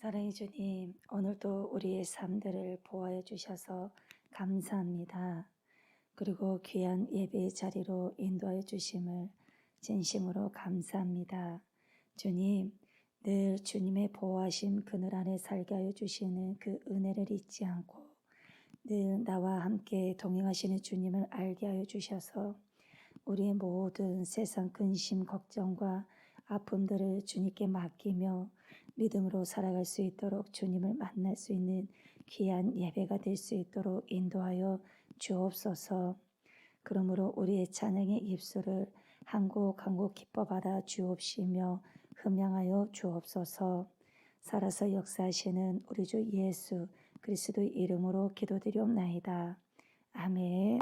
사랑해 주님, 오늘도 우리의 삶들을 보호해 주셔서 감사합니다. 그리고 귀한 예배의 자리로 인도하여 주심을 진심으로 감사합니다. 주님, 늘 주님의 보호하심 그늘 안에 살게 하여 주시는 그 은혜를 잊지 않고 늘 나와 함께 동행하시는 주님을 알게 하여 주셔서 우리의 모든 세상 근심, 걱정과 아픔들을 주님께 맡기며 믿음으로 살아갈 수 있도록 주님을 만날 수 있는 귀한 예배가 될 수 있도록 인도하여 주옵소서. 그러므로 우리의 찬양의 입술을 한 곡 한 곡 기뻐 받아 주옵시며 흠양하여 주옵소서. 살아서 역사하시는 우리 주 예수 그리스도의 이름으로 기도드리옵나이다. 아멘.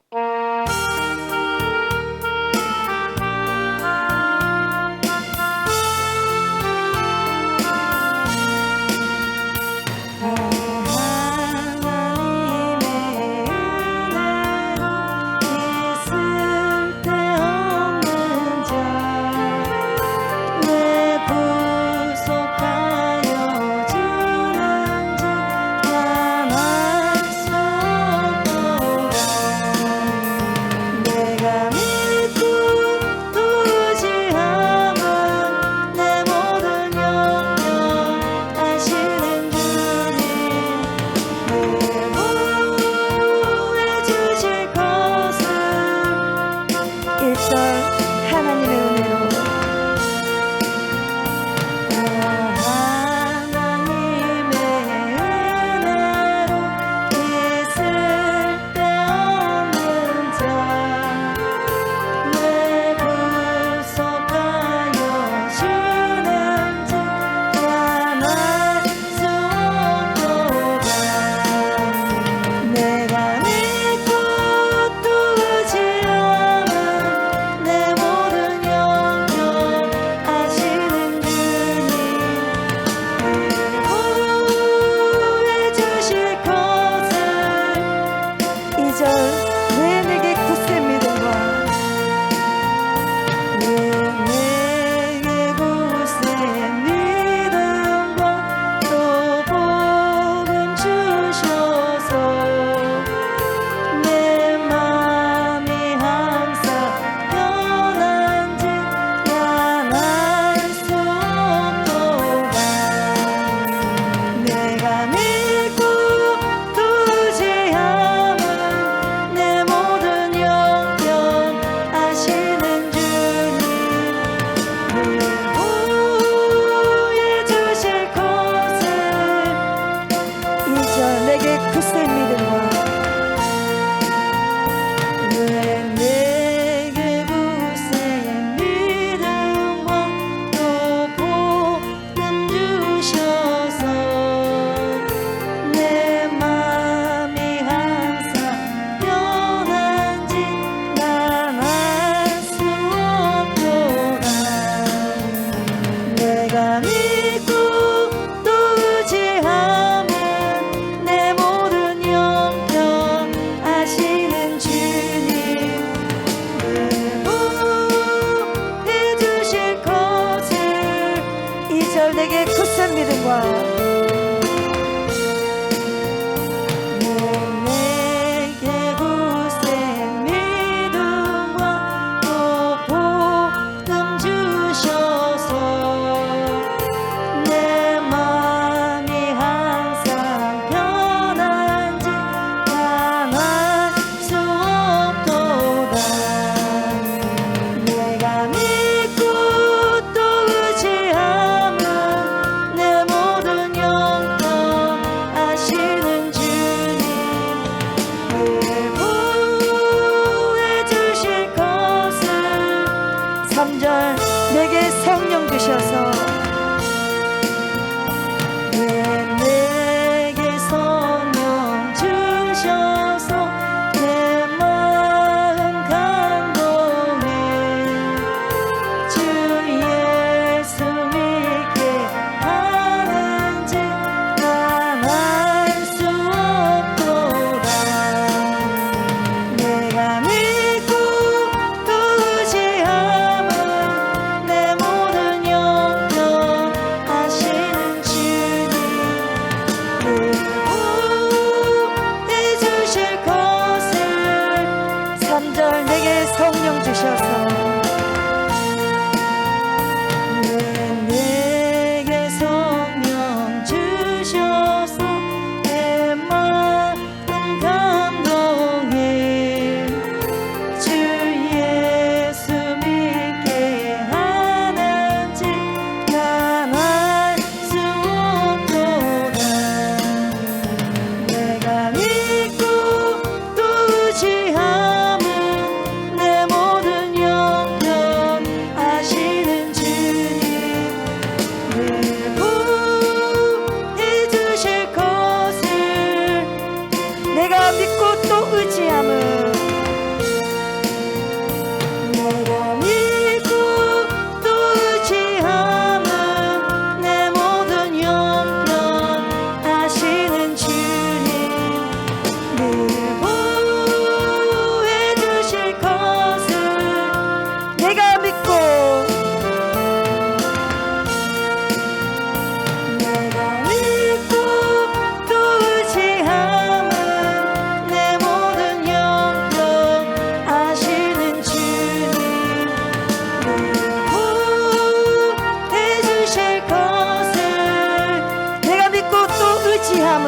의지함은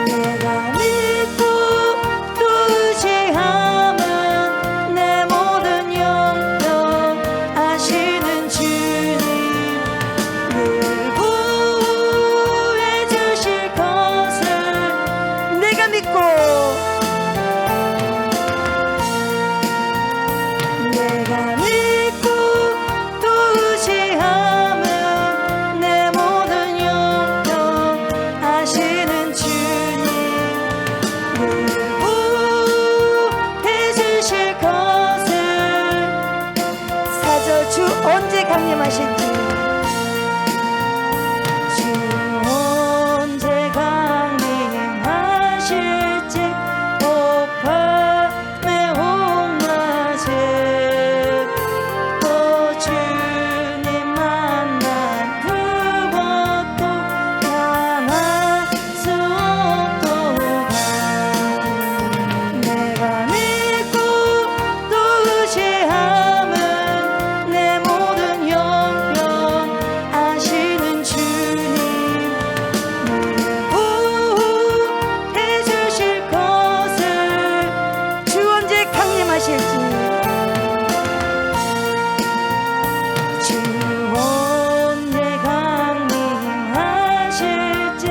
내가 믿고 또 의지함은 내 모든 영역 아시는 주님 늘 구해 주실 것을 내가 믿고 내가 믿고 또 의지함은 내 모든 영역 아시는 주님 늘 구해 주실 것을 4절 주 언제 강림하실지 주 언제 강림하실지 오밤에 홍낮에 또 주님 만날 그것도 변할 수 없도다 내가 믿고 또 의지함은 내 모든 영역 아시는 주님 늘 구해 주실 것을 주 언제 강림하실지 주 언제 강림하실지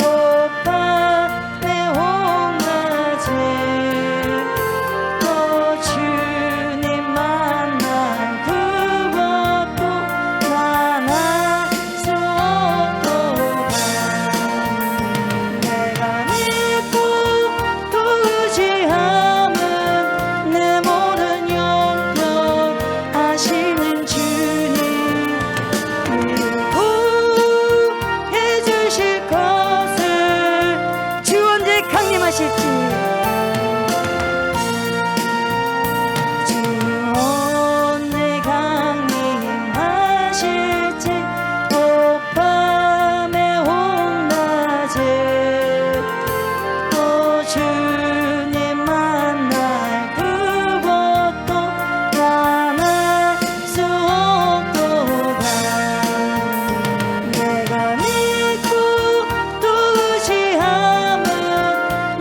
오밤에 홍낮에 또 주님 만날 그것도 변할 수 없도다 내가 믿고 또 의지함은 내 모든 영역 아시는 주님 늘 구해 주실 것을 주 언제 강림하실지 주 언제 강림하실지 오밤에 홍낮에 또 주님 만날 그것도 변할 수 없도다 내가 믿고 또 의지함은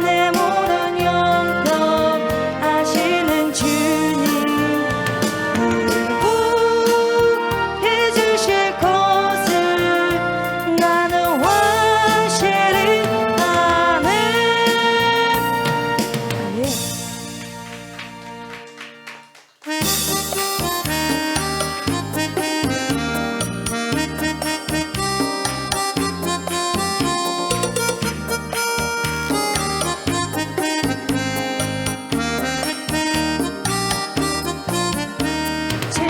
내 모든 영역 아시는 주님 늘 구해 주실 것을 나는 확실히 아네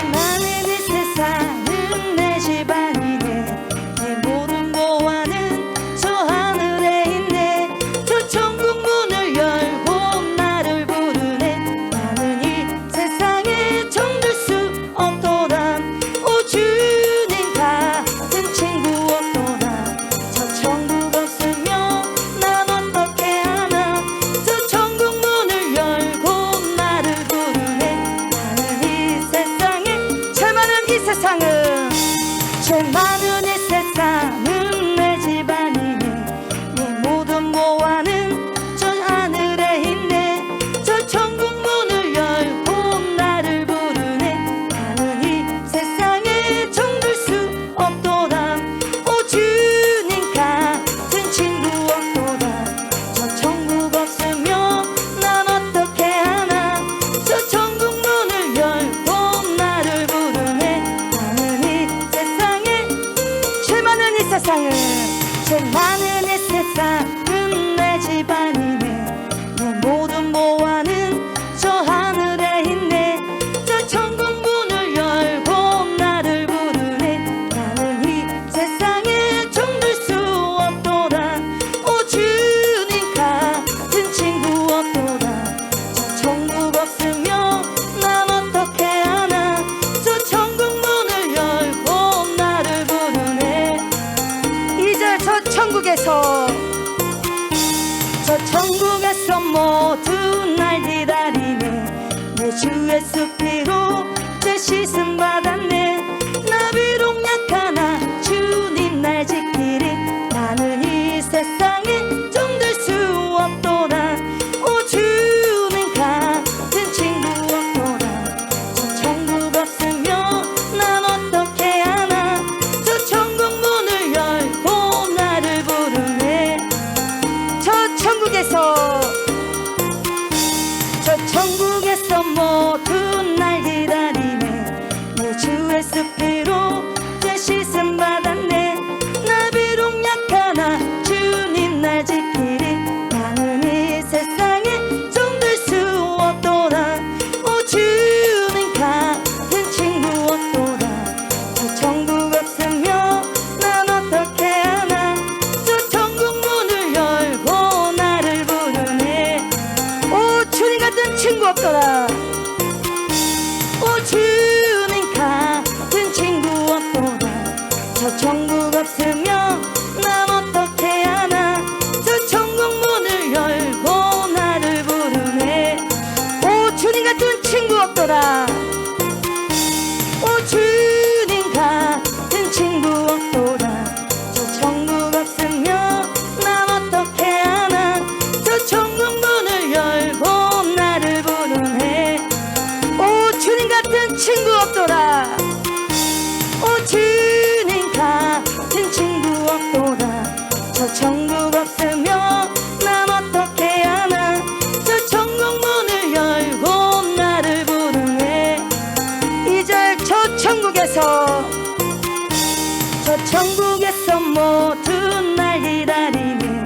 나는 이 세상은 내 집안이네 내 모든 보안은 저 하늘에 있네 저 천국 문을 열고 나를 부르네 나는 이 세상에 정들 수 없도다 오 주님 같은 친구 없도다 저 천국 없으면 난 어떻게 하나 저 천국 문을 열고 나를 부르네 나는 이 세상에 죄 많은 이 세상은 내 집안이네 내 모든 보안은 저 하늘에 있네 저 천국 문을 열고 나를 부르네 나는 이 세상에 정들 수 없도다 오 주님 같은 친구 없도다 저 천국 없으면 난 어떻게 하나 저 천국 문을 열고 나를 부르네 나는 이 세상에 죄 많은 이 세상은 죄 많은 이 세상은 내 집안이네 내 모든 보안은 저 하늘에 있네 저 천국 문을 열고 나를 부르네 나는 이 세상에 정들 수 없도다 오 주님 같은 친구 없도다 저 천국 없으면 난 어떻게 하나 저 천국 문을 열고 나를 부르네 이제 저 천국에서 모두 날 기다리네 내 주의 숲비로 제 씻음 받았네 나 비록 약하나 주님 저 천국 없으면 난 어떻게 하나. 저 천국 문을 열고 나를 부르네. 오 주님 같은 친구 없더라. 오 주님 같은 친구 없더라. 저 천국 없으면 난 어떻게 하나. 저 천국 문을 열고 나를 부르네. 오 주님 같은 친구 없더라. 오 주님 같은 친구 없더라. 저 천국 없으면 난 어떻게 하나. 저 천국 문을 열고 나를 부르네. 이제 저 천국에서 모두 날 기다리네.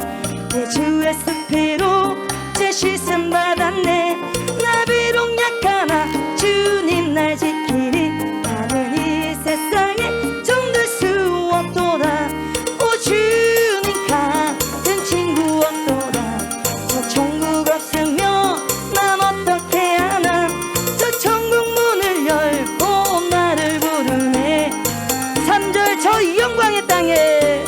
내 주의 습피로 제 씻음 받았네. 나 비록 약하나 주님 날 지키니. 나는 이 세상에 정들 수 없도다. 오 주님 같은 친구 없도다. 저 천국 없으면 난 어떻게 하나. 저 천국 문을 열고 나를 부르네. 3절 저 영광의 땅에,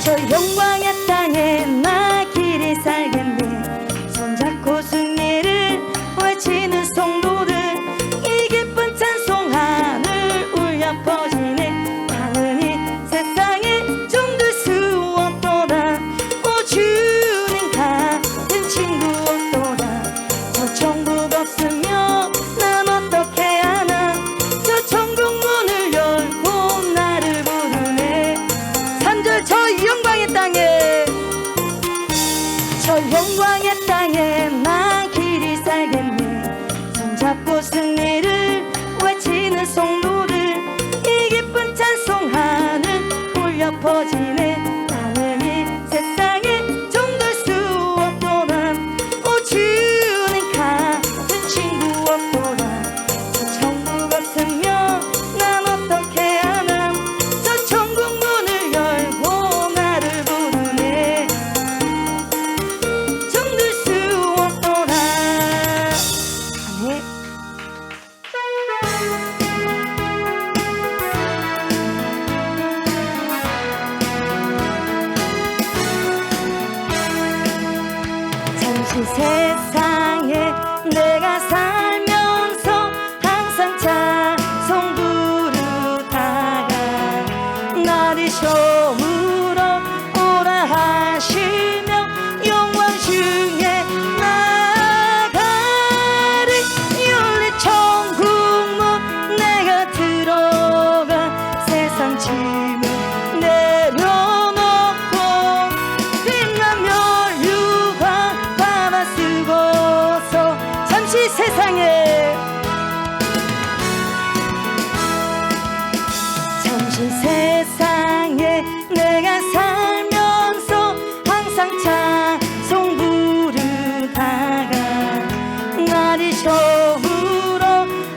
저 영광의 땅에 나 길이 살겠네. 손잡고 승리를 외치는 성도들, 이 기쁜 찬송 하늘 울려 퍼지네. 나는 이 세상에 정들 수 없도다. 오 주님 같은 친구 없도다. 저 천국 없으면 난 어떻게 하나. 저 천국 문을 열고 나를 부르네. 3절 저 영광의 땅에, 저 영광의 땅에 나 길이 살겠네. 손잡고 승리를 외치는 성도들, 이 기쁜 찬송 하늘 울려 퍼지네. 나는 이 세상에 정들 수 없도다. 오 주님 같은 친구 없도다. 저 천국 없으면 난 어떻게 하나. 저 천국 문을 열고 나를 부르네. 정들 수 없도다. 아멘. 잠시 세상에 내가 살면서 항상 찬송 부르다가 날이 저물어 오라 하시며 영광 중에 나가리. 열린 천국문 내가 들어가 세상 짐을 내려놓고 빛나며 유황 받아 쓰고서 잠시 세상에, 잠시 세상에 내가 살면서 항상 찬송 부르다가 날이 저물어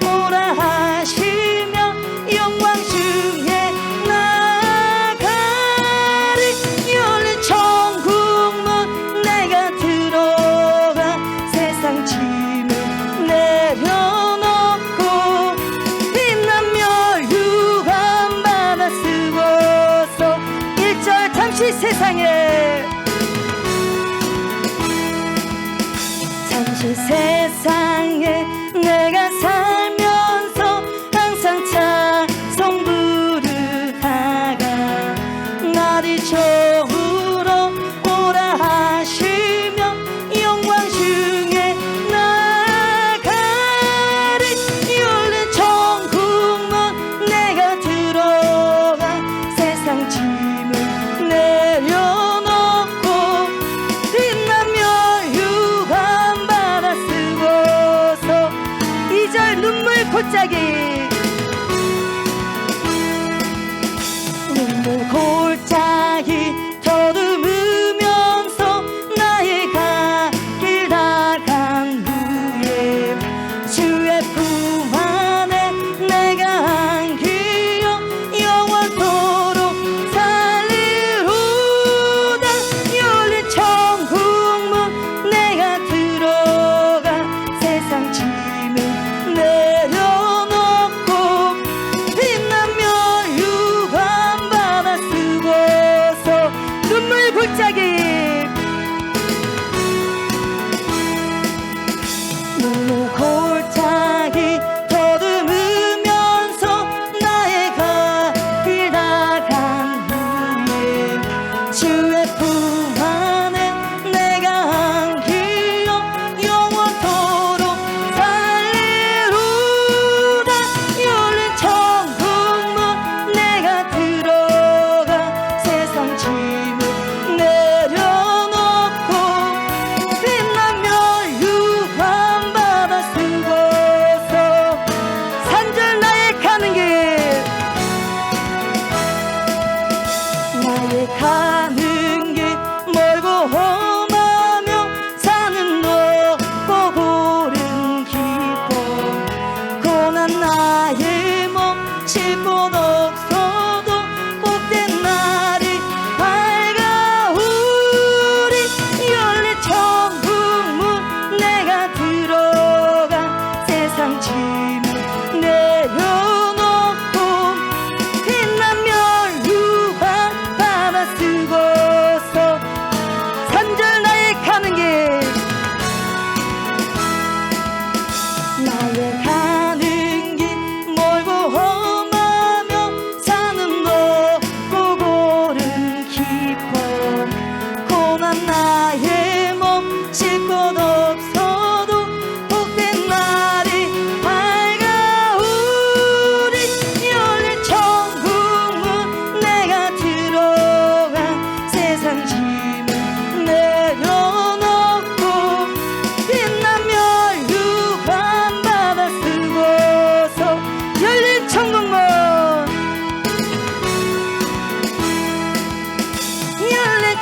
오라 하시며 영광 중에 나가리. 열린 천국문 내가 들어가 세상 짐을 내려놓고 빛나며 유황 받아 쓰고서 1절 잠시 세상에, 잠시 세상에 내가 살면서 항상 찬송 부르다가 날이 저물어 오라 하시며 영광 중에 나가리. 열린 천국문 내가 들어가 세상 짐을 내려놓고 빛나며 유황 받아 쓰고서 2절 눈물 골짜기, 눈물 골짜기 더듬으면서 나의 갓길 다간 후에 주의 품 안에 내가 안기어 영원토록 살리로다. 열린 천국문 내가 들어가 세상 짐을 내려놓고 빛나며 유황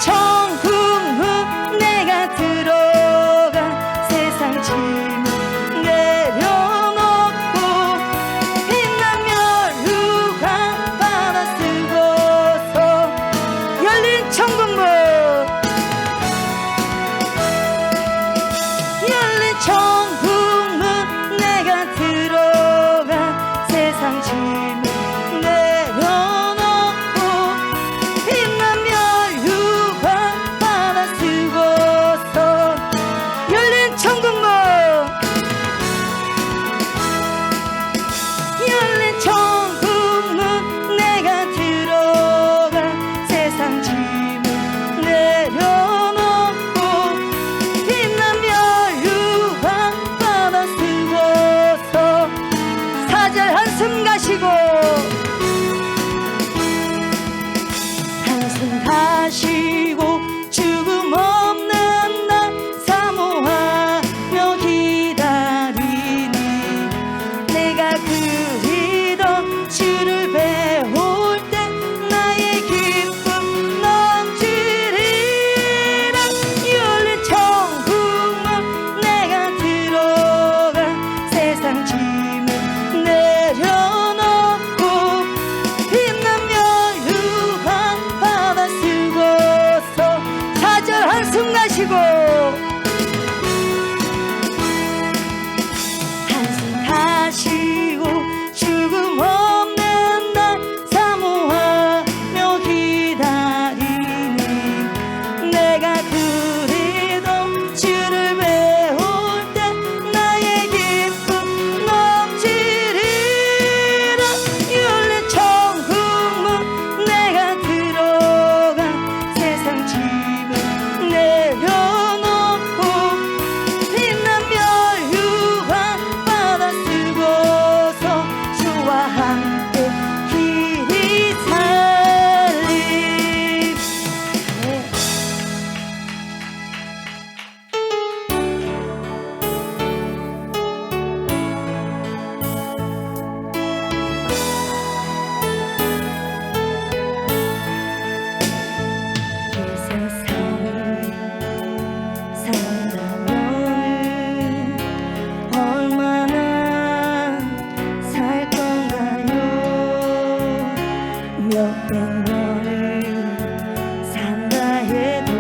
천국문 내가 들어가 세상 짐을 내려놓고 빛나며 유황 받아 쓰고서 열린 천국문 열린 천국문 내가 들어가 세상 짐을 내려놓고 빛나며 유황 받아 쓰고서 열린 천국문 열린 천국문 내가 들어가 세상 짐을 내려놓고 빛나며 유황 받아 쓰고서 사절 한숨 가시고 한숨 가시고 죽음 없는 날 사모하며 기다리니 내가 그리던 주를 배울 때 나의 기쁨 넘치리라 열린 천국문 내가 들어가 세상 짐을 내려놓고 빛나며 유황 받아 쓰고서 사절 한숨 가시고 한숨 가시고 죽음 없는 날 사모하며 기다리니 내가 그리던 주를 배울 때 나의 기쁨 넘치리라 열린 천국문 내가 들어가 세상 짐을 내려놓고 빛나며 유황 받아 쓰고서 주와 함께 길이 살림 이 세상을 산다면 얼마나 살 건가요 몇백 년을 산다 해도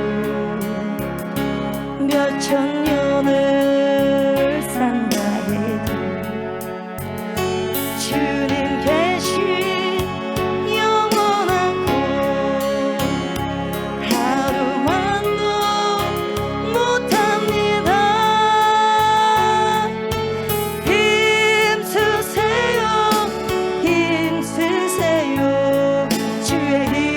몇천 년을 산다 해도 주님 계신 영원하고 하루만도 못합니다 힘쓰세요 힘쓰세요 주의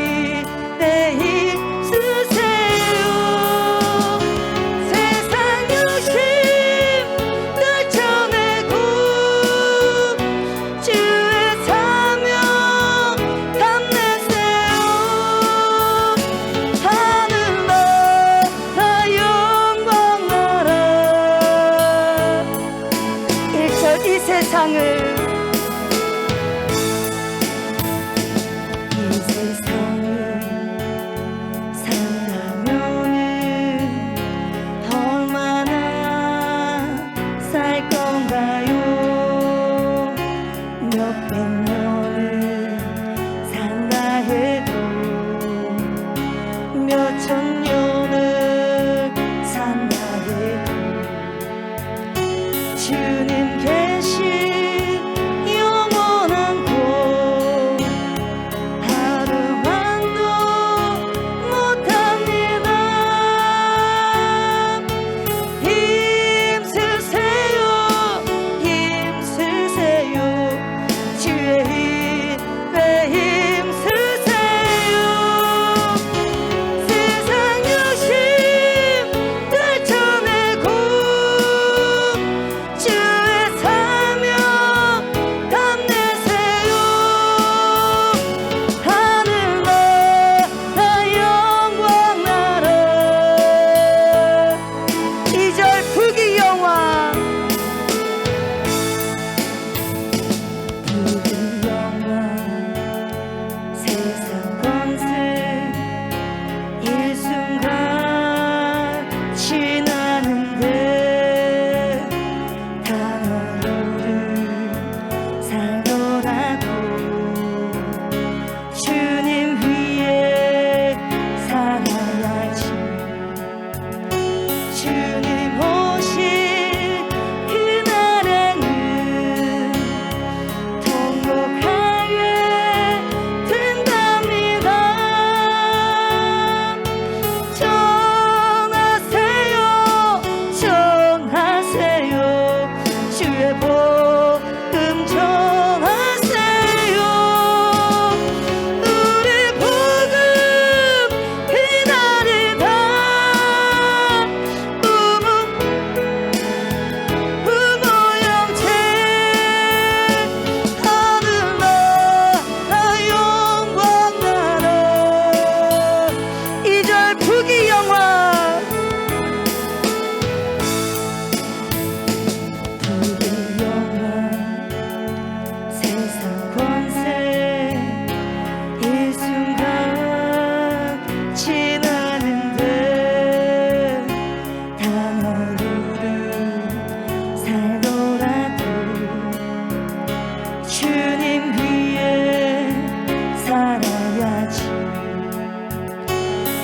살아야지.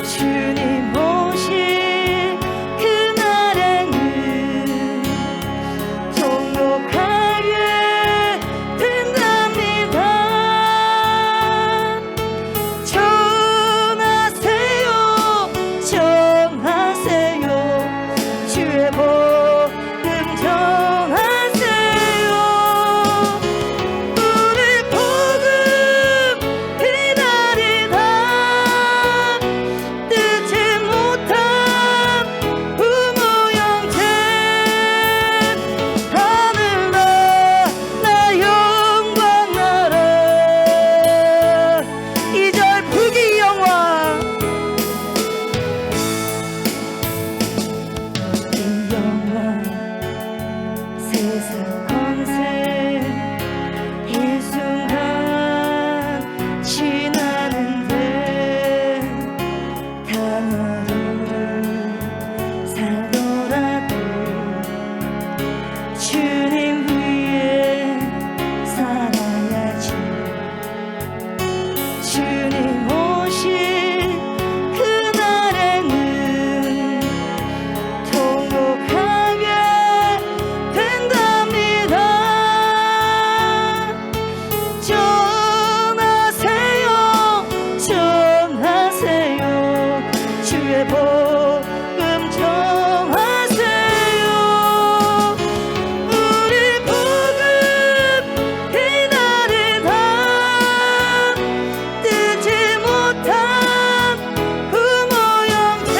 주님 오실 그날에는 통곡하게 된답니다. 전하세요, 전하세요. 주의 복음 전하세요. 우리 복음 기다리다 뜨지 못한 부모 형제 하늘 나라 영광 나라. 2절 부귀 영화 이 영화 세상 권세 이 순간 지나는데 단 하루를 살더라도 주님 위에 살아야지. 주님 오실 그날에는 통곡하게 된답니다. 전하세요, 전하세요. 주의 복음 전하세요. 우리 복음 기다리다 뜨지 못한 부모 형제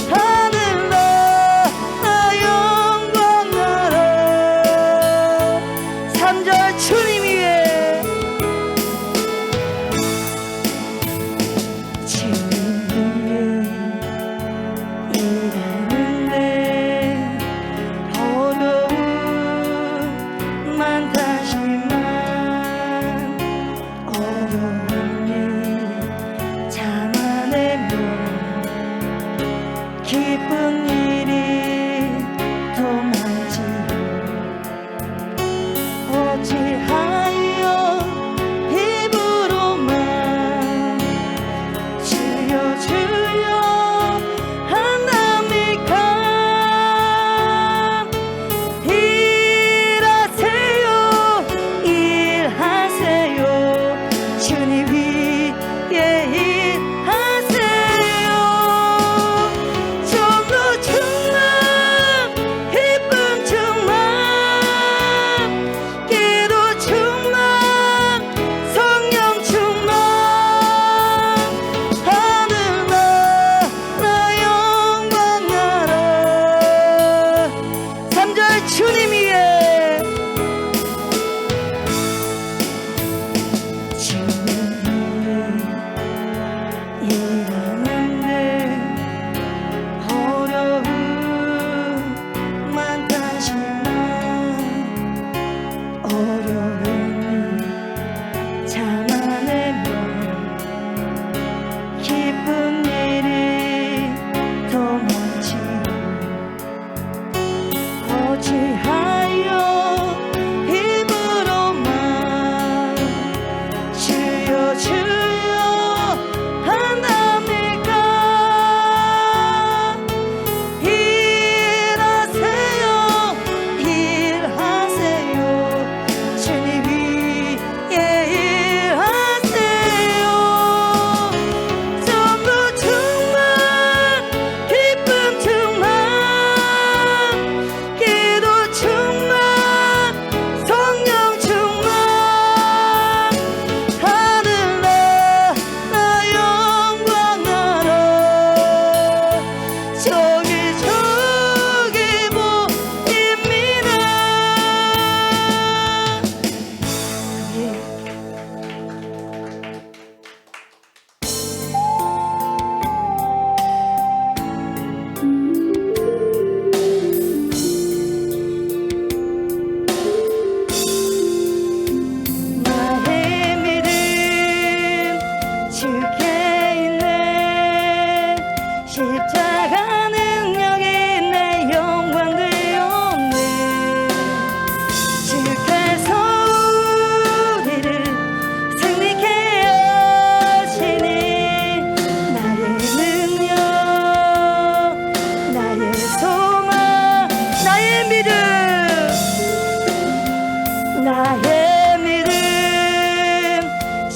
하늘 나라 영광 나라. 3절 주님 위에 주님 위에 일하는데 어려움 많다지만 어려운 일 참아내면 기쁜 일이 더 많지요. 어찌하여 입으로만 주여 주여 한답니까? 일하세요, 일하세요. 주님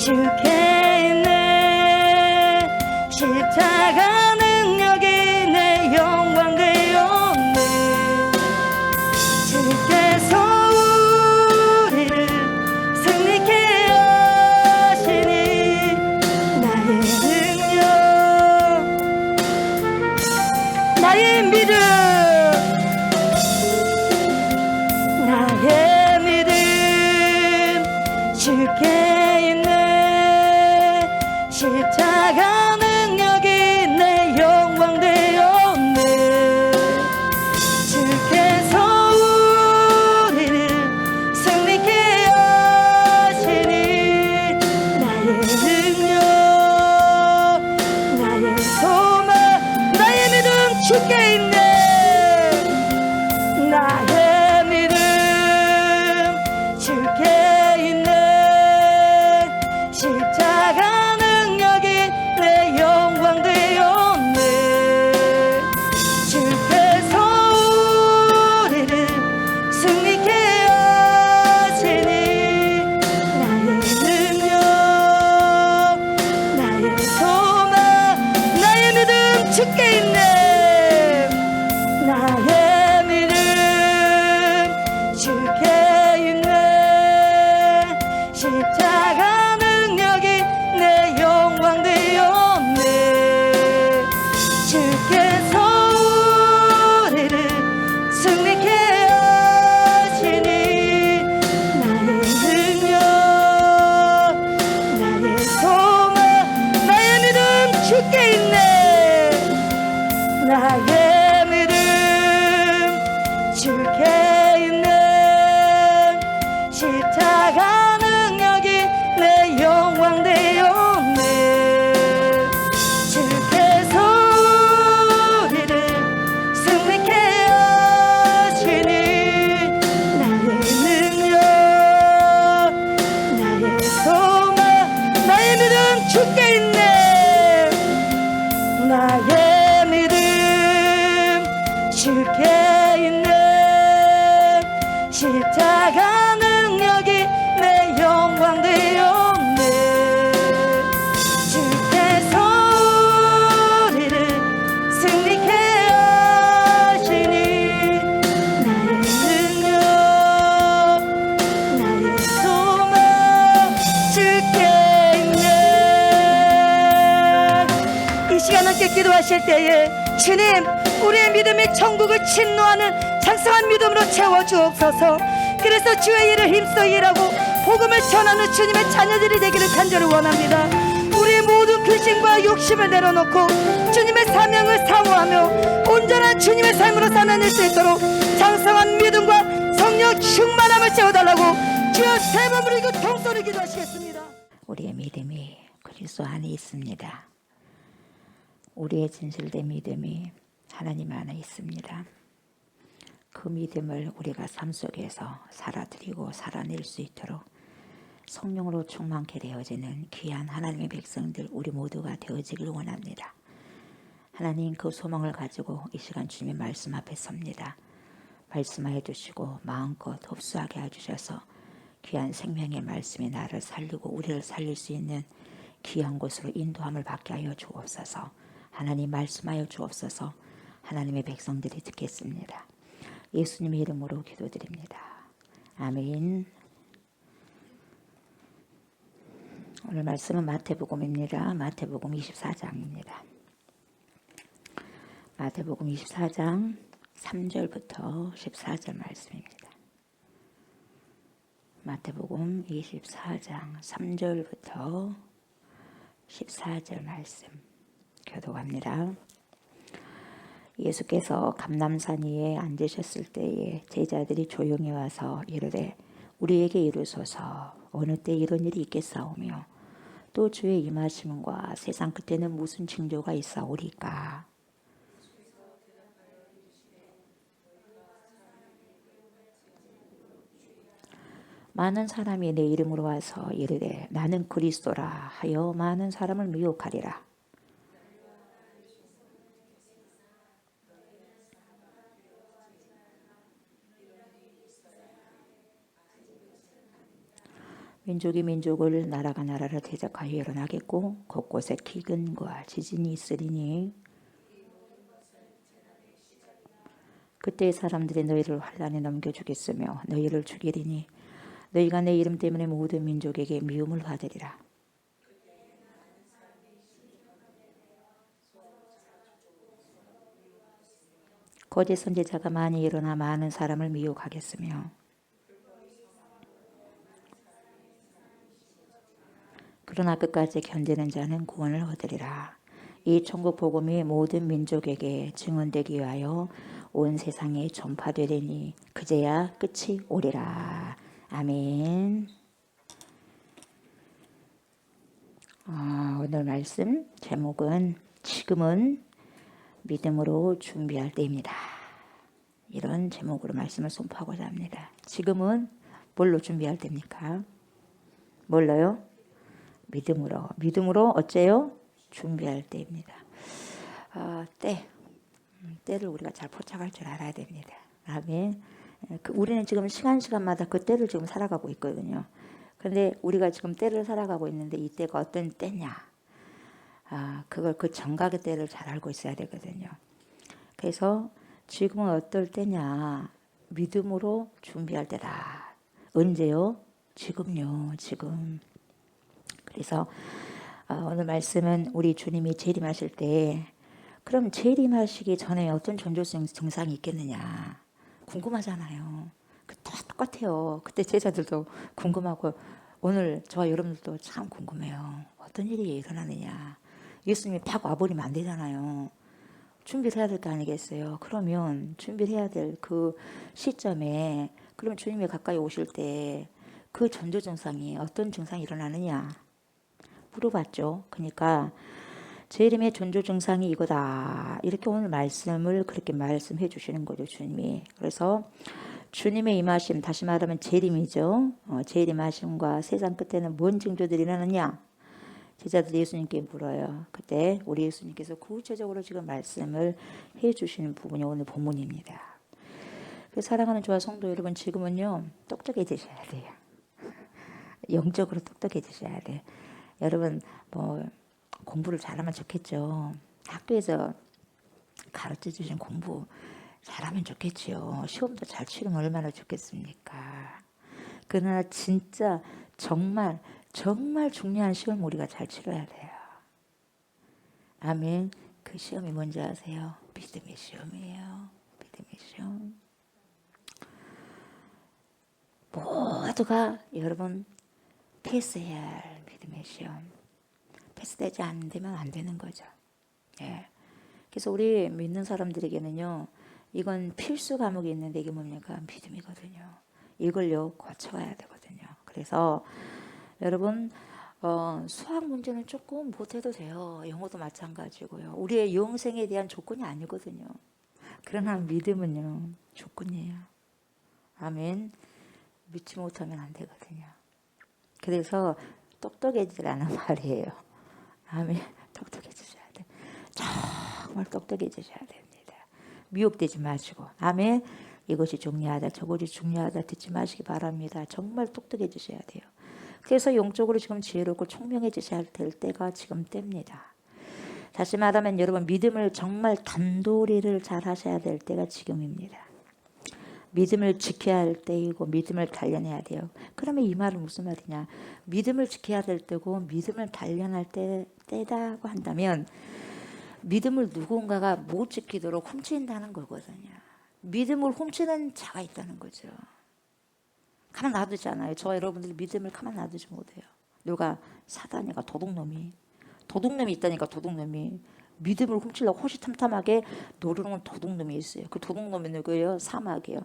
주께 있네 십자가 능력이 내 영광 되었네 주께서 우리를 승리케 하시니 나의 능력 나의 믿음 나의 믿음 주께 있네 십자가 능력이 내 영광 되었네 주께서 우리를 승리케 하시니 나의 능력 나의 소망 나의 믿음 주께 있네 나의 믿음 주께 있네 십자가 능력이 내 영광 되었네 주께서 우리를 승리케 하시니 나의 능력 나의 소망 나의 믿음 주께 있네 나의 믿음 주께 있네 십자가 능력이 내 영광 되었네 주께서 우리를 승리케 하시니 나의 능력 나의 소망 나의 믿음 주께 있네 나의 믿음 주께 있네 십자가 능력이 내 영광 되었네 주께서 우리를 승리케 하시니 나의 능력 나의 소망 나의 믿음 주께 있네 나의 믿음 주께 있네 십자가 능력이 내 영광 되었네 주께서 우리를 승리케 하시니 나의 능력 나의 소망 주께 있네 이 시간 함께 기도하실 때에 주님 우리의 믿음이 천국을 침노하는 장성한 믿음으로 채워주옵소서 그래서 주의 일을 힘써 일하고 복음을 전하는 주님의 자녀들이 되기를 간절히 원합니다 우리의 모든 근심과 욕심을 내려놓고 주님의 사명을 사모하며 온전한 주님의 삶으로 살아낼 수 있도록 장성한 믿음과 성령 충만함을 채워달라고 주여 세 번 부르고 통소리 기도하시겠습니다 우리의 믿음이 그리스도 안에 있습니다. 우리의 진실된 믿음이 하나님 안에 있습니다. 그 믿음을 우리가 삶 속에서 살아드리고 살아낼 수 있도록 성령으로 충만케 되어지는 귀한 하나님의 백성들 우리 모두가 되어지길 원합니다. 하나님 그 소망을 가지고 이 시간 주님의 말씀 앞에 섭니다. 말씀하여 주시고 마음껏 흡수하게 해주셔서 귀한 생명의 말씀이 나를 살리고 우리를 살릴 수 있는 귀한 곳으로 인도함을 받게 하여 주옵소서. 하나님 말씀하여 주옵소서. 하나님의 백성들이 듣겠습니다. 예수님의 이름으로 기도드립니다. 아멘. 오늘 말씀은 마태복음입니다. 마태복음 24장입니다. 마태복음 24장 3절부터 14절 말씀입니다. 마태복음 24장 3절부터 14절 말씀 교독합니다. 예수께서 감람산 위에 앉으셨을 때에 제자들이 조용히 와서 이르되 우리에게 이르소서 어느 때 이런 일이 있겠사오며 또 주의 임하심과 세상 끝에는 무슨 징조가 있사오리까. 많은 사람이 내 이름으로 와서 이르되 나는 그리스도라 하여 많은 사람을 미혹하리라. 민족이 민족을 나라가 나라를 대적하여 일어나겠고 곳곳에 기근과 지진이 있으리니 그때 사람들이 너희를 환란에 넘겨주겠으며 너희를 죽이리니 너희가 내 이름 때문에 모든 민족에게 미움을 받으리라. 거짓 선지자가 많이 일어나 많은 사람을 미혹하겠으며 그러나 끝까지 견디는 자는 구원을 얻으리라. 이 천국 복음이 모든 민족에게 증언되기 위하여 온 세상에 전파되리니 그제야 끝이 오리라. 아멘. 오늘 말씀 제목은 지금은 믿음으로 준비할 때입니다. 이런 제목으로 말씀을 선포하고자 합니다. 지금은 뭘로 준비할 때입니까? 뭘로요? 믿음으로. 믿음으로 어째요? 준비할 때입니다. 때를 우리가 잘 포착할 줄 알아야 됩니다. 아멘. 우리는 지금 시간마다 그 때를 지금 살아가고 있거든요. 그런데 우리가 지금 때를 살아가고 있는데 이 때가 어떤 때냐? 그걸 그 정각의 때를 잘 알고 있어야 되거든요. 그래서 지금은 어떨 때냐? 믿음으로 준비할 때다. 언제요? 지금요. 지금. 그래서 오늘 말씀은 우리 주님이 재림하실 때 그럼 재림하시기 전에 어떤 전조성 증상이 있겠느냐 궁금하잖아요. 다 똑같아요. 그때 제자들도 궁금하고 오늘 저와 여러분들도 참 궁금해요. 어떤 일이 일어나느냐. 예수님이 팍 와버리면 안 되잖아요. 준비를 해야 될 거 아니겠어요. 그러면 준비를 해야 될 그 시점에 그러면 주님이 가까이 오실 때 그 전조 증상이 어떤 증상이 일어나느냐 물어봤죠. 그러니까 재림의 전조 증상이 이거다. 이렇게 오늘 말씀을 그렇게 말씀해 주시는 거죠. 주님이. 그래서 주님의 임하심 다시 말하면 재림이죠. 재림하심과 세상 끝에는 뭔 징조들이 일어나느냐. 제자들이 예수님께 물어요. 그때 우리 예수님께서 구체적으로 지금 말씀을 해 주시는 부분이 오늘 본문입니다. 사랑하는 저와 성도 여러분 지금은요. 똑똑해지셔야 돼요. 영적으로 똑똑해지셔야 돼요. 여러분 공부를 잘하면 좋겠죠. 학교에서 가르쳐 주신 공부 잘하면 좋겠지요. 시험도 잘 치르면 얼마나 좋겠습니까? 그러나 진짜 정말 중요한 시험 우리가 잘 치러야 돼요. 아멘. 그 시험이 뭔지 아세요? 믿음의 시험이에요. 믿음의 시험. 모두가 여러분 패스해야 할 믿음의 시험. 패스되지 않으면 안 되는 거죠. 예. 그래서 우리 믿는 사람들에게는요. 이건 필수 과목이 있는데 이게 뭡니까? 믿음이거든요. 이걸요. 거쳐가야 되거든요. 그래서 여러분 수학 문제는 조금 못해도 돼요. 영어도 마찬가지고요. 우리의 영생에 대한 조건이 아니거든요. 그러나 믿음은요. 조건이에요. 아멘. 믿지 못하면 안 되거든요. 그래서 똑똑해지라는 말이에요. 아멘. 똑똑해지셔야 돼. 정말 똑똑해지셔야 됩니다. 미혹되지 마시고. 아멘. 이것이 중요하다. 저것이 중요하다. 듣지 마시기 바랍니다. 정말 똑똑해지셔야 돼요. 그래서 영적으로 지금 지혜롭고 총명해지셔야 될 때가 지금 때입니다. 다시 말하면 여러분 믿음을 정말 단도리를 잘 하셔야 될 때가 지금입니다. 믿음을 지켜야 할 때이고 믿음을 단련해야 돼요. 그러면 이 말은 무슨 말이냐. 믿음을 지켜야 될 때고 믿음을 단련할 때다고 한다면 믿음을 누군가가 못 지키도록 훔친다는 거거든요. 믿음을 훔치는 자가 있다는 거죠. 가만 놔두지 않아요. 저와 여러분들이 믿음을 가만 놔두지 못해요. 누가 사단이가 도둑놈이 있다니까. 도둑놈이 믿음을 훔치려고 호시탐탐하게 노르는 도둑놈이 있어요. 그 도둑놈이 누구예요? 사마귀요.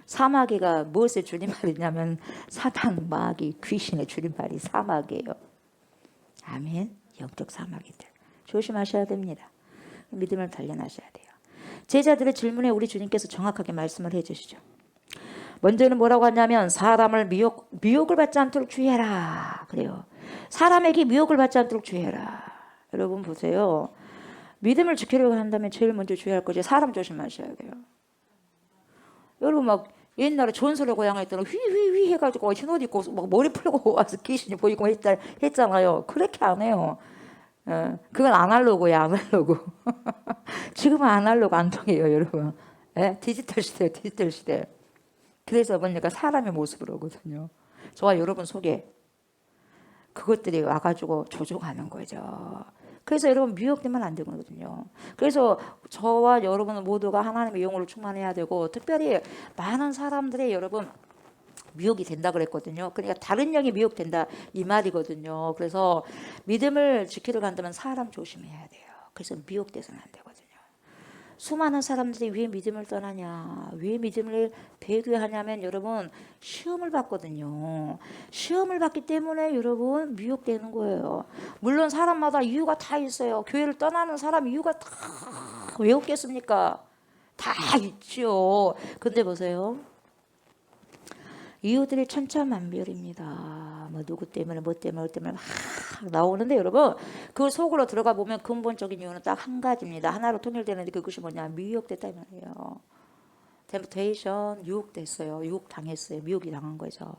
사마귀가 무엇의 줄임말이냐면 사단, 마귀, 귀신의 줄임말이 사마귀예요. 아멘. 영적 사마귀들 조심하셔야 됩니다. 믿음을 단련하셔야 돼요. 제자들의 질문에 우리 주님께서 정확하게 말씀을 해주시죠. 먼저는 뭐라고 하냐면 사람을 미혹을 받지 않도록 주의해라. 그래요. 사람에게 미혹을 받지 않도록 주의해라. 여러분 보세요. 믿음을 지키려고 한다면 제일 먼저 주의할 것이 사람 조심하셔야 돼요. 여러분 막 옛날에 전설의 고향 했더니 휘휘휘 해가지고 흰옷 입고 막 머리 풀고 와서 귀신이 보이고 했잖아요. 그렇게 안 해요. 그건 아날로그야, 아날로그. 지금은 아날로그 안 통해요, 여러분. 예? 디지털 시대예요, 디지털 시대. 그래서 보니까 사람의 모습으로 오거든요. 저와 여러분 속에 그것들이 와가지고 조종하는 거죠. 그래서 여러분 미혹되면 안 되거든요. 그래서 저와 여러분 모두가 하나님의 영으로 충만해야 되고, 특별히 많은 사람들의 여러분 미혹이 된다 그랬거든요. 그러니까 다른 영이 미혹된다 이 말이거든요. 그래서 믿음을 지키러 간다면 사람 조심해야 돼요. 그래서 미혹돼서는 안 되거든요. 수많은 사람들이 왜 믿음을 떠나냐, 왜 믿음을 배교하냐면 여러분 시험을 받거든요. 시험을 받기 때문에 여러분 미혹되는 거예요. 물론 사람마다 이유가 다 있어요. 교회를 떠나는 사람 이유가 다 왜 없겠습니까? 다 있지요. 근데 보세요, 이유들이 천차만별입니다. 뭐 누구 때문에 뭐 때문에 막 나오는데 여러분 그 속으로 들어가 보면 근본적인 이유는 딱 한 가지입니다. 하나로 통일되는데 그것이 뭐냐, 미혹됐다 이 말이에요. 템프테이션, 유혹됐어요. 유혹당했어요. 미혹이 당한 거죠.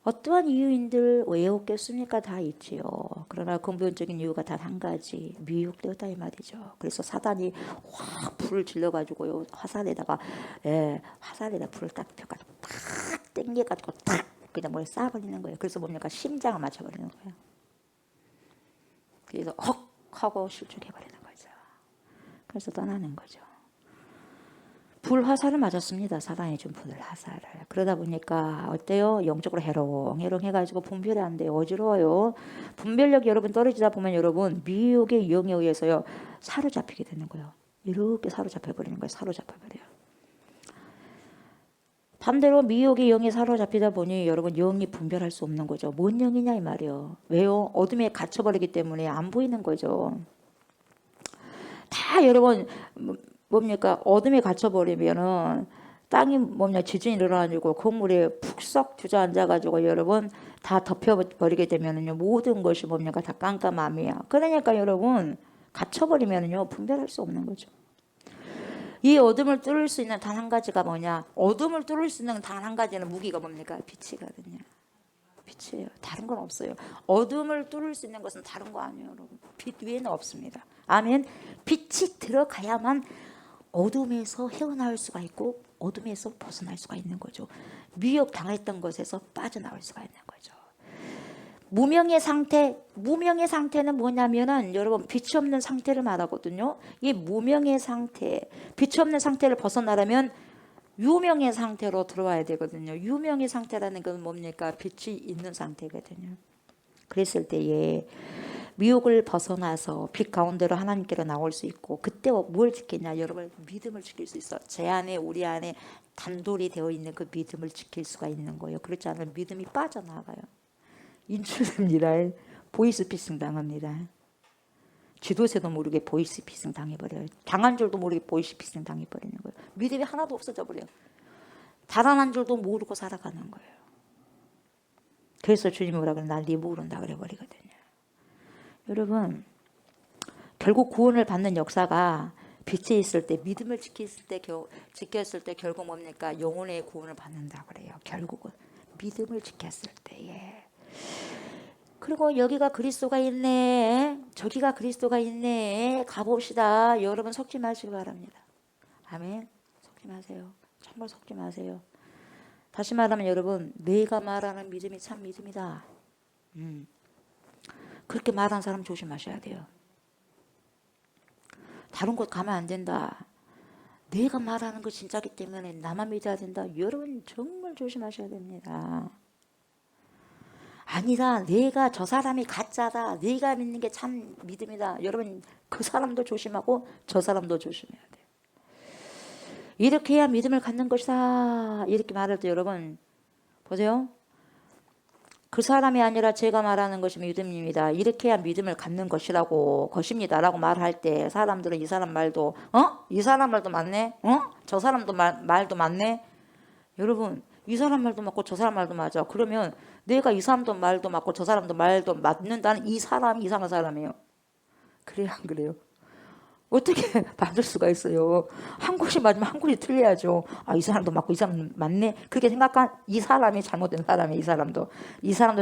어떠한 이유인들 왜 없겠습니까? 다 있지요. 그러나 근본적인 이유가 단 한 가지, 미혹되었다 이 말이죠. 그래서 사단이 확 불을 질러가지고요, 화살에다가 불을 딱 펴가지고 탁 땡겨가지고 탁 그냥 뭘 쏴버리는 거예요. 그래서 뭡니까? 심장을 맞춰버리는 거예요. 그래서 헉 하고 실족해버리는 거죠. 그래서 떠나는 거죠. 불 화살을 맞았습니다. 사단이 준 불 화살을. 그러다 보니까 어때요? 영적으로 해롱해롱 해가지고 분별이 안 돼요. 어지러워요. 분별력이 여러분 떨어지다 보면 여러분 미혹의 영에 의해서요 사로잡히게 되는 거예요. 이렇게 사로잡혀버리는 거예요. 사로잡혀버려요. 반대로 미혹의 영에 사로잡히다 보니 여러분 영이 분별할 수 없는 거죠. 뭔 영이냐 이 말이에요. 왜요? 어둠에 갇혀버리기 때문에 안 보이는 거죠. 다 여러분 뭡니까? 어둠에 갇혀버리면은 땅이 뭐냐, 지진이 일어나가지고 건물에 푹 썩 주저앉아가지고 여러분 다 덮여버리게 되면은요 모든 것이 뭡니까? 다 깜깜함이야. 그러니까 여러분 갇혀버리면은요 분별할 수 없는 거죠. 이 어둠을 뚫을 수 있는 단 한 가지가 뭐냐? 어둠을 뚫을 수 있는 단 한 가지는 무기가 뭡니까? 빛이거든요. 빛이에요. 다른 건 없어요. 어둠을 뚫을 수 있는 것은 다른 거 아니에요, 여러분. 빛 외에는 없습니다. 아멘. 빛이 들어가야만 어둠에서 헤어나올 수가 있고 어둠에서 벗어날 수가 있는 거죠. 미혹 당했던 것에서 빠져나올 수가 있는 거죠. 무명의 상태는 뭐냐면은 여러분 빛이 없는 상태를 말하거든요. 이 무명의 상태, 빛이 없는 상태를 벗어나려면 유명의 상태로 들어와야 되거든요. 유명의 상태라는 건 뭡니까? 빛이 있는 상태거든요. 그랬을 때에 미혹을 벗어나서 빛 가운데로 하나님께로 나올 수 있고, 그때 뭘 지키냐? 여러분 믿음을 지킬 수 있어. 제 안에 우리 안에 단돌이 되어 있는 그 믿음을 지킬 수가 있는 거예요. 그렇지 않으면 믿음이 빠져나가요. 인출됩니다. 보이스피싱 당합니다. 지도새도 모르게 보이스피싱 당해버려요. 당한 줄도 모르게 보이스피싱 당해버리는 거예요. 믿음이 하나도 없어져 버려요. 달아난 줄도 모르고 살아가는 거예요. 그래서 주님이 뭐라 그래? 날 네 모른다 그래 버리거든요. 여러분 결국 구원을 받는 역사가 빛에 있을 때, 믿음을 지켰을 때 결국 뭡니까? 영혼의 구원을 받는다 그래요. 결국은 믿음을 지켰을 때에. 그리고 여기가 그리스도가 있네, 저기가 그리스도가 있네, 가봅시다. 여러분 속지 마시기 바랍니다. 아멘. 속지 마세요. 정말 속지 마세요. 다시 말하면 여러분 내가 말하는 믿음이 참 믿음이다. 그렇게 말하는 사람 조심하셔야 돼요. 다른 곳 가면 안 된다. 내가 말하는 거 진짜기 때문에 나만 믿어야 된다. 여러분 정말 조심하셔야 됩니다. 아니다. 내가 저 사람이 가짜다. 내가 믿는 게 참 믿음이다. 여러분 그 사람도 조심하고 저 사람도 조심해야 돼요. 이렇게 해야 믿음을 갖는 것이다. 이렇게 말할 때 여러분 보세요. 그 사람이 아니라 제가 말하는 것이 믿음입니다. 이렇게 해야 믿음을 갖는 것입니다. 라고 말할 때 사람들은 이 사람 말도 이 사람 말도 맞네? 저 사람도 말도 맞네? 여러분 이 사람 말도 맞고 저 사람 말도 맞아. 그러면 내가 이 사람도 말도 맞고 저 사람도 말도 맞는다는 이 사람이 이상한 사람이에요. 그래요 안 그래요? 어떻게 맞을 수가 있어요? 한 곳이 맞으면 한 곳이 틀려야죠. 아, 이 사람도 맞고 이 사람도 맞네. 그렇게 생각한 이 사람이 잘못된 사람이 이 사람도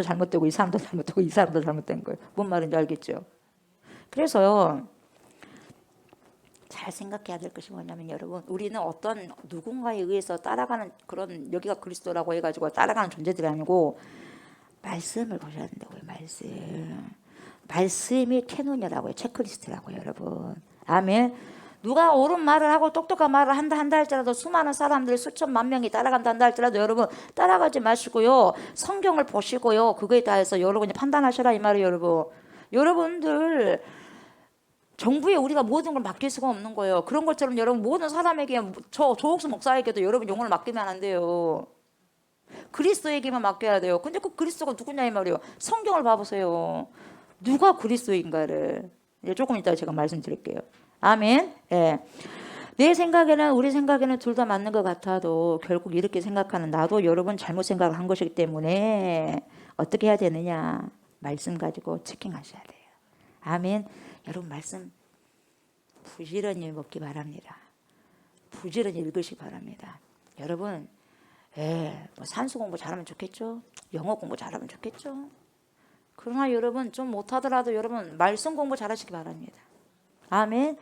잘못되고 이 사람도 잘못되고 이 사람도 잘못된 거예요. 뭔 말인지 알겠죠? 그래서요. 잘 생각해야 될 것이 뭐냐면 여러분, 우리는 어떤 누군가에 의해서 따라가는 그런, 여기가 그리스도라고 해가지고 따라가는 존재들이 아니고 말씀을 보셔야 된다고요. 말씀이 캐논이라고요. 체크리스트라고요, 여러분. 아멘. 누가 옳은 말을 하고 똑똑한 말을 한다 할지라도 수많은 사람들 수천만 명이 따라간다 할지라도 여러분 따라가지 마시고요. 성경을 보시고요. 그거에 대해서 여러분이 판단하시라 이 말이에요, 여러분. 여러분들 정부에 우리가 모든 걸 맡길 수가 없는 거예요. 그런 것처럼 여러분 모든 사람에게 조옥수 목사에게도 여러분 영혼을 맡기면 안 돼요. 그리스도에게만 맡겨야 돼요. 근데 그 그리스도가 누구냐 이 말이에요. 성경을 봐보세요. 누가 그리스도인가를 조금 이따 제가 말씀드릴게요. 아멘. 예. 내 생각에는 우리 생각에는 둘 다 맞는 것 같아도 결국 이렇게 생각하는 나도 여러분 잘못 생각을 한 것이기 때문에 어떻게 해야 되느냐. 말씀 가지고 체킹하셔야 돼요. 아멘. 여러분 말씀 부지런히 먹기 바랍니다. 부지런히 읽으시기 바랍니다. 여러분 뭐 산수 공부 잘하면 좋겠죠. 영어 공부 잘하면 좋겠죠. 그러나 여러분 좀 못하더라도 여러분 말씀 공부 잘하시기 바랍니다. 아멘.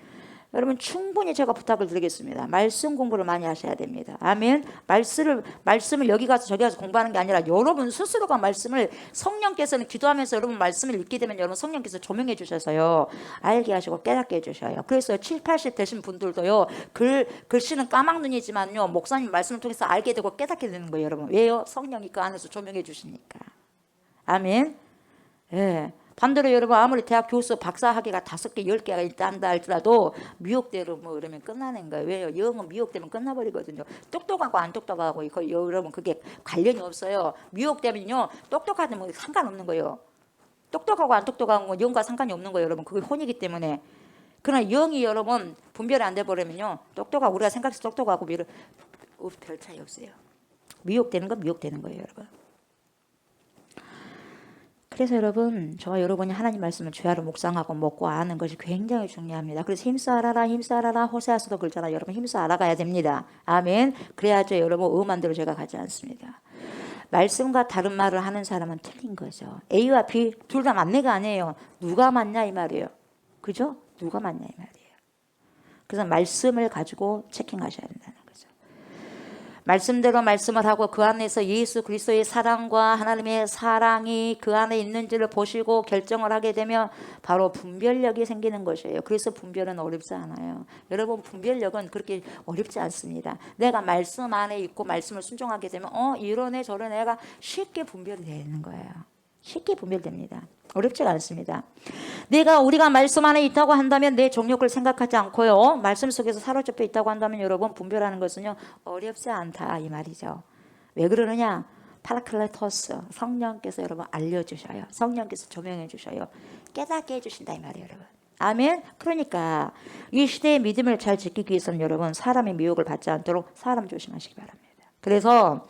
여러분 충분히 제가 부탁을 드리겠습니다. 말씀 공부를 많이 하셔야 됩니다. 아멘. 말씀을 여기 가서 저기 가서 공부하는 게 아니라 여러분 스스로가 말씀을 성령께서는 기도하면서 여러분 말씀을 읽게 되면 여러분 성령께서 조명해 주셔서요. 알게 하시고 깨닫게 해주셔요. 그래서 7, 80 되신 분들도요. 글씨는 까막눈이지만요. 목사님 말씀을 통해서 알게 되고 깨닫게 되는 거예요. 여러분. 왜요? 성령이 그 안에서 조명해 주시니까. 아멘. 예. 반대로 여러분 아무리 대학 교수 박사 학위가 5개 10개가 있다 한다 할지라도 미혹대로 뭐 그러면 끝나는 거예요. 왜요? 영은 미혹되면 끝나버리거든요. 똑똑하고 안 똑똑하고 여러분 그게 관련이 없어요. 미혹되면요 똑똑하든 뭐 상관없는 거예요. 똑똑하고 안 똑똑한 건 영과 상관이 없는 거예요. 여러분 그게 혼이기 때문에. 그러나 영이 여러분 분별이 안 돼버리면요 똑똑하고 우리가 생각해서 똑똑하고 별 차이 없어요. 미혹되는 건 미혹되는 거예요, 여러분. 그래서 여러분 저와 여러분이 하나님 말씀을 죄하로 묵상하고 먹고 아는 것이 굉장히 중요합니다. 그래서 힘써 알아라 호세아서도 그러잖아요. 여러분 힘써 알아가야 됩니다. 아멘. 그래야죠 여러분 음한 대로 제가 가지 않습니다. 말씀과 다른 말을 하는 사람은 틀린 거죠. A와 B 둘 다 맞네가 아니에요. 누가 맞냐 이 말이에요. 그죠? 누가 맞냐 이 말이에요. 그래서 말씀을 가지고 체킹하셔야 된다는 거죠. 말씀대로 말씀을 하고 그 안에서 예수 그리스도의 사랑과 하나님의 사랑이 그 안에 있는지를 보시고 결정을 하게 되면 바로 분별력이 생기는 것이에요. 그래서 분별은 어렵지 않아요. 여러분 분별력은 그렇게 어렵지 않습니다. 내가 말씀 안에 있고 말씀을 순종하게 되면 이런 애 저런 애가 쉽게 분별이 되는 거예요. 쉽게 분별됩니다. 어렵지가 않습니다. 우리가 말씀 안에 있다고 한다면 내 정욕을 생각하지 않고요. 말씀 속에서 사로잡혀 있다고 한다면 여러분 분별하는 것은요. 어렵지 않다 이 말이죠. 왜 그러느냐? 파라클레토스 성령께서 여러분 알려주셔요. 성령께서 조명해 주셔요. 깨닫게 해주신다 이 말이에요 여러분. 아멘. 그러니까 이 시대의 믿음을 잘 지키기 위해서는 여러분 사람의 미혹을 받지 않도록 사람 조심하시기 바랍니다. 그래서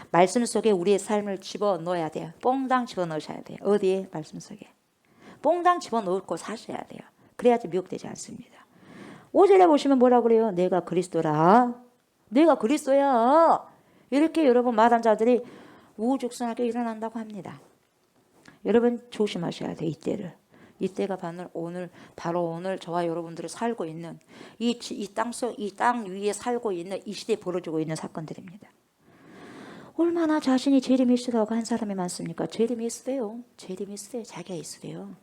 말씀 속에 우리의 삶을 집어넣어야 돼요. 뽕당 집어넣으셔야 돼요. 어디에? 말씀 속에. 뽕당 집어넣고 사셔야 돼요. 그래야지 미혹되지 않습니다. 5절에 보시면 뭐라고 그래요? 내가 그리스도라. 내가 그리스도야. 이렇게 여러분 말한 자들이 우후죽순하게 일어난다고 합니다. 여러분 조심하셔야 돼요. 이때가 바로 오늘 저와 여러분들이 살고 있는 이 땅 위에 살고 있는 이 시대에 벌어지고 있는 사건들입니다. 얼마나 자신이 제리미스라고 한 사람이 많습니까? 제리미스래요. 자기가 예수래요.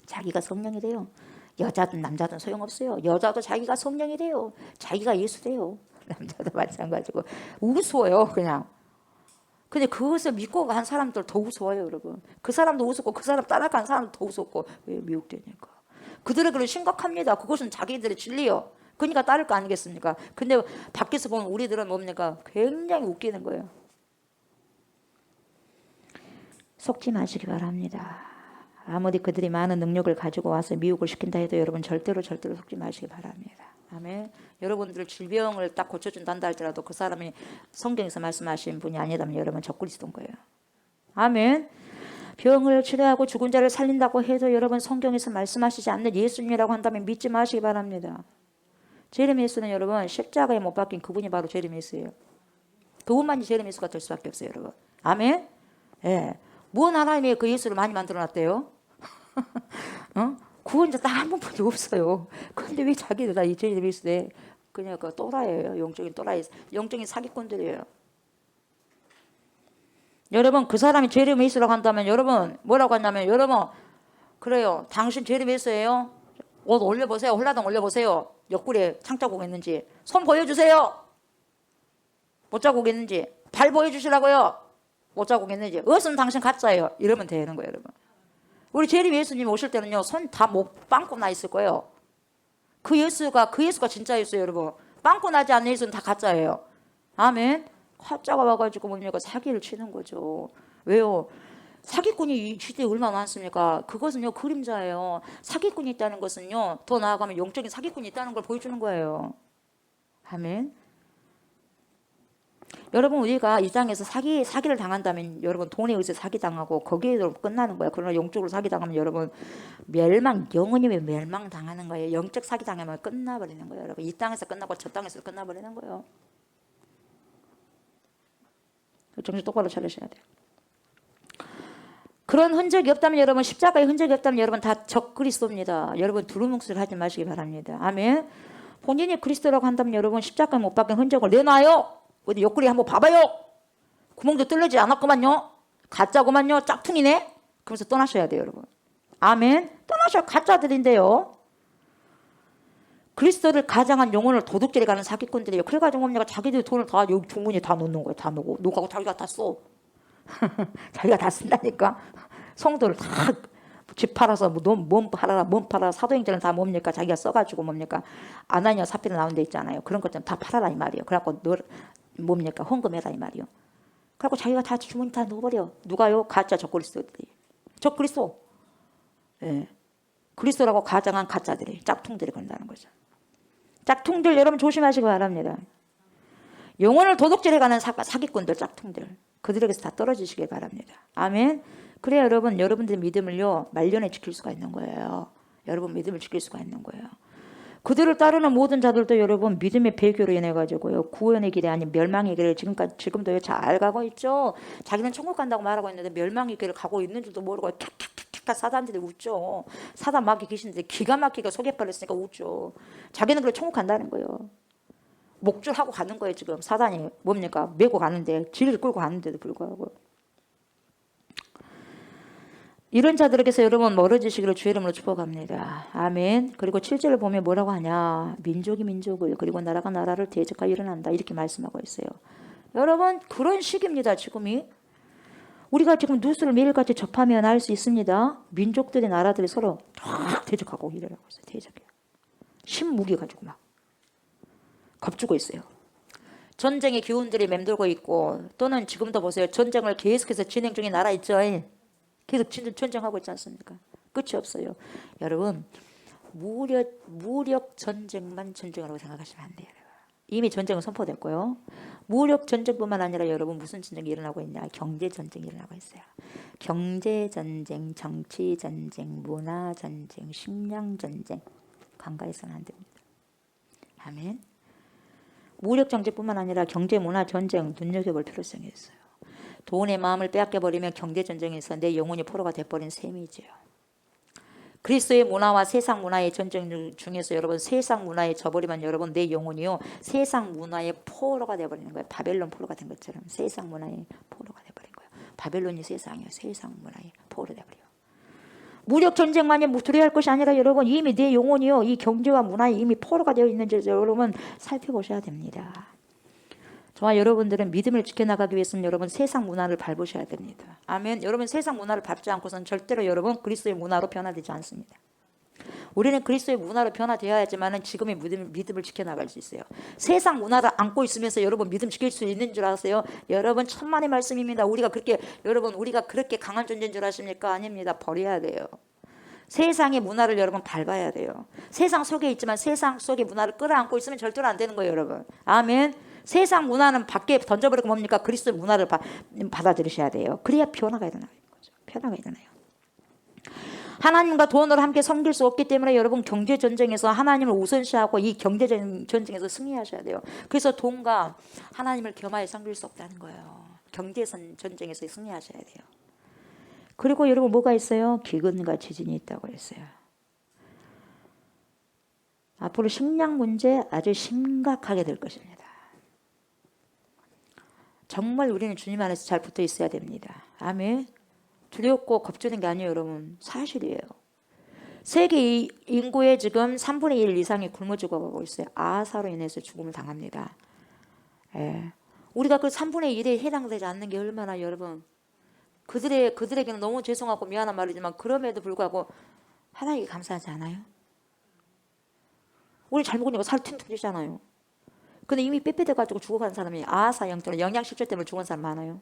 자기가 성령이래요. 여자든 남자든 소용없어요. 여자도 자기가 성령이래요. 자기가 예수래요. 남자도 마찬가지고 우스워요 그냥. 근데 그것을 믿고 간 사람들 더 우스워요 여러분. 그 사람도 우습고 그 사람 따라간 사람도 더 우습고. 왜 미혹되니까. 그들에게는 심각합니다. 그것은 자기들의 진리요. 그러니까 따를 거 아니겠습니까? 근데 밖에서 보면 우리들은 뭡니까? 굉장히 웃기는 거예요. 속지 마시기 바랍니다. 아무리 그들이 많은 능력을 가지고 와서 미혹을 시킨다 해도 여러분 절대로 속지 마시기 바랍니다. 아멘. 여러분들 질병을 딱 고쳐준다 할지라도 그 사람이 성경에서 말씀하신 분이 아니라면 여러분 적그리스도인 거예요. 아멘. 병을 치료하고 죽은 자를 살린다고 해도 여러분 성경에서 말씀하시지 않는 예수님이라고 한다면 믿지 마시기 바랍니다. 제레미야는 여러분 십자가에 못 박힌 그분이 바로 제레미야예요. 그분만이 제레미야가 될 수밖에 없어요, 여러분. 아멘. 예. 뭔 하나님이 그 예수를 많이 만들어놨대요? 구원자 딱 한 번뿐이 없어요. 그런데 왜 자기들 다 이 제레미야에 그냥 그 또라이예요. 영적인 또라이, 영적인 사기꾼들이에요. 여러분 그 사람이 제레미야라고 한다면 여러분 뭐라고 하냐면 여러분 그래요. 당신 제레미야예요. 옷 올려보세요. 홀라당 올려보세요. 옆구리에 창자국 있는지. 손 보여주세요. 못자국 있는지. 발 보여주시라고요. 못자국 있는지. 옷은 당신 가짜예요. 이러면 되는 거예요, 여러분. 우리 제레미야 예수님 오실 때는요, 손 다 못 빵꾸 나 있을 거예요. 그 예수가 진짜 예수예요, 여러분. 빵꾸 나지 않는 예수는 다 가짜예요. 아멘. 가짜가 와가지고 뭡니까? 사기를 치는 거죠. 왜요? 사기꾼이 이 시대에 얼마나 많습니까? 그것은요, 그림자예요. 사기꾼이 있다는 것은요, 더 나아가면 영적인 사기꾼이 있다는 걸 보여주는 거예요. 아멘. 여러분, 우리가 이 땅에서 사기를 당한다면 여러분 돈에 의해서 사기당하고 거기에도 끝나는 거예요. 그러나 영적으로 사기당하면 여러분 영원히 멸망당하는 거예요. 영적 사기당하면 끝나버리는 거예요. 여러분 이 땅에서 끝나고 저 땅에서 끝나버리는 거예요. 정신 똑바로 차리셔야 돼요. 그런 흔적이 없다면 여러분 십자가의 흔적이 없다면 여러분 다 적그리스도입니다. 여러분 두루뭉술 하지 마시기 바랍니다. 아멘. 본인이 그리스도라고 한다면 여러분 십자가에 못 박힌 흔적을 내놔요. 어디 옆구리 한번 봐봐요. 구멍도 뚫리지 않았구만요. 가짜구만요. 짝퉁이네. 그러면서 떠나셔야 돼요, 여러분. 아멘. 떠나셔야 가짜들인데요. 그리스도를 가장한 영혼을 도둑질해 가는 사기꾼들이에요. 그래가지고 뭡니까? 자기들 돈을 다 여기 주머니에 다 넣는 거예요. 다 넣고 녹하고 자기가 다 써. 자기가 다 쓴다니까. 성도를 다 집 팔아서 몸 팔아라. 사도행전은 다 뭡니까? 자기가 써가지고 뭡니까? 아나니아 사피라 나온 데 있잖아요. 그런 것 좀 다 팔아라 이 말이에요. 그래갖고 뭡니까? 헌금해라 이 말이요. 그래갖고 자기가 다 주머니 다 넣어버려. 누가요? 가짜 적그리스도들이. 적그리스도. 예. 그리스도라고 가장한 가짜들이, 짝퉁들이 그런다는 거죠. 짝퉁들 여러분 조심하시기 바랍니다. 영혼을 도둑질해가는 사기꾼들, 짝퉁들. 그들에게서 다 떨어지시기 바랍니다. 아멘. 그래야 여러분, 여러분들의 믿음을요, 말년에 지킬 수가 있는 거예요. 여러분 믿음을 지킬 수가 있는 거예요. 그들을 따르는 모든 자들도 여러분 믿음의 배교로 인해 가지고요 구원의 길이 아닌 멸망의 길을 지금도 잘 가고 있죠. 자기는 천국 간다고 말하고 있는데 멸망의 길을 가고 있는 줄도 모르고 탁탁탁탁 사단들이 웃죠. 사단 마귀 귀신들이 기가 막히게 속여버렸으니까 웃죠. 자기는 그래 천국 간다는 거예요. 목줄하고 가는 거예요. 지금 사단이 뭡니까? 메고 가는데 지를 끌고 가는데도 불구하고. 이런 자들에게서 여러분 멀어지시기를 주의 이름으로 축복합니다. 아멘. 그리고 7절을 보면 뭐라고 하냐. 민족이 민족을 그리고 나라가 나라를 대적하여 일어난다. 이렇게 말씀하고 있어요. 여러분 그런 시기입니다. 지금이. 우리가 지금 뉴스를 매일같이 접하면 알 수 있습니다. 민족들이 나라들이 서로 탁 대적하고 일어나고 있어요. 대적해요. 신무기 가지고 막 겁주고 있어요. 전쟁의 기운들이 맴돌고 있고 또는 지금도 보세요. 전쟁을 계속해서 진행 중인 나라 있죠. 계속 전쟁하고 있지 않습니까? 끝이 없어요. 여러분 무력 전쟁만 전쟁이라고 생각하시면 안 돼요. 이미 전쟁은 선포됐고요. 무력 전쟁뿐만 아니라 여러분 무슨 전쟁이 일어나고 있냐? 경제 전쟁이 일어나고 있어요. 경제 전쟁, 정치 전쟁, 문화 전쟁, 식량 전쟁. 간과해서는 안 됩니다. 아멘. 무력 전쟁뿐만 아니라 경제, 문화 전쟁 눈여겨볼 필요성이 있어요. 돈의 마음을 빼앗겨버리면 경제전쟁에서 내 영혼이 포로가 돼버린 셈이죠. 그리스도의 문화와 세상 문화의 전쟁 중에서 여러분 세상 문화에 져버리면 여러분 내 영혼이요 세상 문화의 포로가 돼버리는 거예요. 바벨론 포로가 된 것처럼 세상 문화의 포로가 돼버린 거예요. 바벨론이 세상이에요. 세상 문화의 포로 돼버려요. 무력 전쟁만이 두려워할 것이 아니라 여러분 이미 내 영혼이요 이 경제와 문화에 이미 포로가 되어 있는지 여러분 살펴보셔야 됩니다. 저와 여러분들은 믿음을 지켜나가기 위해서는 여러분 세상 문화를 밟으셔야 됩니다. 아멘. 여러분 세상 문화를 밟지 않고서는 절대로 여러분 그리스도의 문화로 변화되지 않습니다. 우리는 그리스도의 문화로 변화되어야지만 지금의 믿음을 지켜나갈 수 있어요. 세상 문화를 안고 있으면서 여러분 믿음 지킬 수 있는 줄 아세요? 여러분 천만의 말씀입니다. 우리가 그렇게 강한 존재인 줄 아십니까? 아닙니다. 버려야 돼요. 세상의 문화를 여러분 밟아야 돼요. 세상 속에 있지만 세상 속의 문화를 끌어안고 있으면 절대로 안 되는 거예요. 여러분. 아멘. 세상 문화는 밖에 던져버리고 뭡니까? 그리스도의 문화를 받아들이셔야 돼요. 그래야 변화가 일어나는 거죠. 변화가 일어나요. 하나님과 돈을 함께 섬길 수 없기 때문에 여러분 경제 전쟁에서 하나님을 우선시하고 이 경제 전쟁에서 승리하셔야 돼요. 그래서 돈과 하나님을 겸하여 섬길 수 없다는 거예요. 경제 전쟁에서 승리하셔야 돼요. 그리고 여러분 뭐가 있어요? 기근과 지진이 있다고 했어요. 앞으로 식량 문제 아주 심각하게 될 것입니다. 정말 우리는 주님 안에서 잘 붙어 있어야 됩니다. 아멘. 두렵고 겁주는 게 아니에요, 여러분. 사실이에요. 세계 인구의 지금 3분의 1 이상이 굶어 죽어가고 있어요. 아사로 인해서 죽음을 당합니다. 예. 우리가 그 3분의 1에 해당되지 않는 게 얼마나 여러분 그들에게는 너무 죄송하고 미안한 말이지만 그럼에도 불구하고 하나님께 감사하지 않아요? 우리 잘 먹으니까 살 튼튼해지잖아요. 근데 이미 빼빼돼가지고 죽어가는 사람이 아사 영토는 영양실조 때문에 죽은 사람 많아요.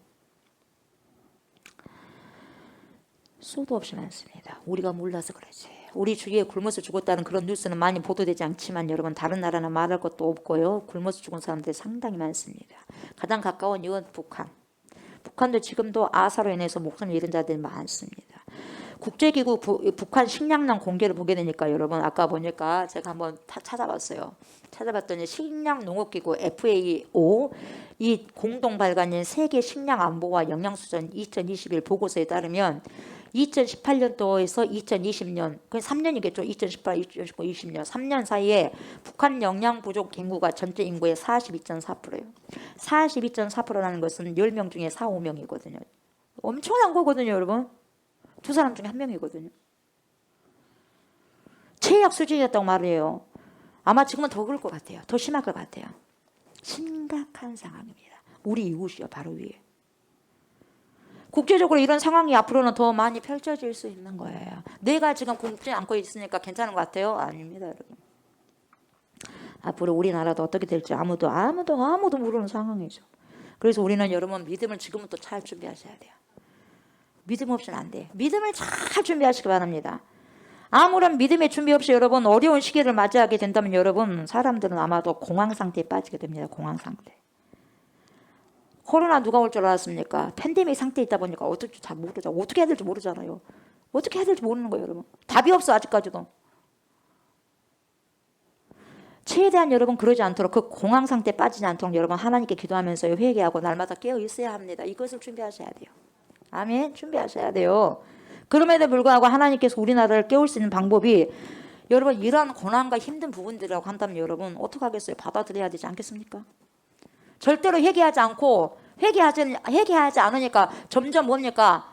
수도 없이 많습니다. 우리가 몰라서 그러지. 우리 주위에 굶어서 죽었다는 그런 뉴스는 많이 보도되지 않지만 여러분 다른 나라는 말할 것도 없고요. 굶어서 죽은 사람들이 상당히 많습니다. 가장 가까운 이건 북한. 북한도 지금도 아사로 인해서 목숨을 잃은 자들이 많습니다. 국제기구 북한 식량난 공개를 보게 되니까 여러분 아까 보니까 제가 한번 찾아봤어요. 찾아봤더니 식량농업기구 FAO 이 공동 발간인 세계 식량 안보와 영양수준 2021 보고서에 따르면 2018년도에서 2020년, 그 3년이겠죠. 2018, 2019, 2020년 3년 사이에 북한 영양 부족 인구가 전체 인구의 42.4%예요. 42.4%라는 것은 10명 중에 4, 5명이거든요. 엄청난 거거든요, 여러분. 두 사람 중에 한 명이거든요. 최악 수준이었다고 말해요. 아마 지금은 더 그럴 것 같아요. 더 심할 것 같아요. 심각한 상황입니다. 우리 이웃이요, 바로 위에. 국제적으로 이런 상황이 앞으로는 더 많이 펼쳐질 수 있는 거예요. 내가 지금 굶지 않고 있으니까 괜찮은 것 같아요? 아닙니다, 여러분. 앞으로 우리나라도 어떻게 될지 아무도 모르는 상황이죠. 그래서 우리는 여러분 믿음을 지금부터 잘 준비하셔야 돼요. 믿음 없이는 안 돼요. 믿음을 잘 준비하시기 바랍니다. 아무런 믿음의 준비 없이 여러분 어려운 시기를 맞이하게 된다면 여러분 사람들은 아마도 공황 상태에 빠지게 됩니다. 공황 상태. 코로나 누가 올 줄 알았습니까? 팬데믹 상태에 있다 보니까 어떻게 잘 모르죠. 어떻게 해야 될지 모르잖아요. 어떻게 해야 될지 모르는 거예요, 여러분. 답이 없어 아직까지도. 최대한 여러분 그러지 않도록 그 공황 상태에 빠지지 않도록 여러분 하나님께 기도하면서 회개하고 날마다 깨어 있어야 합니다. 이것을 준비하셔야 돼요. 아멘. 준비하셔야 돼요. 그럼에도 불구하고 하나님께서 우리나라를 깨울 수 있는 방법이 여러분 이러한 고난과 힘든 부분들이라고 한다면 여러분 어떡하겠어요? 받아들여야 되지 않겠습니까? 절대로 회개하지 않고 회개하지 않으니까 점점 뭡니까?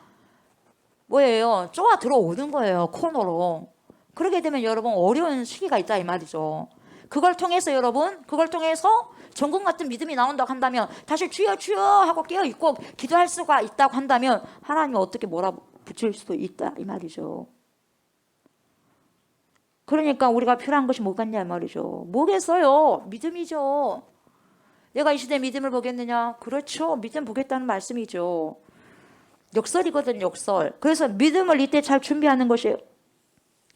뭐예요? 쪼아 들어오는 거예요. 코너로. 그러게 되면 여러분 어려운 시기가 있다 이 말이죠. 그걸 통해서 여러분 그걸 통해서 전공 같은 믿음이 나온다고 한다면 다시 주여 주여 하고 깨어있고 기도할 수가 있다고 한다면 하나님이 어떻게 몰아붙일 수도 있다 이 말이죠. 그러니까 우리가 필요한 것이 뭐겠냐 이 말이죠. 뭐겠어요? 믿음이죠. 내가 이 시대에 믿음을 보겠느냐? 그렇죠. 믿음 보겠다는 말씀이죠. 역설이거든요. 역설. 그래서 믿음을 이때 잘 준비하는 것이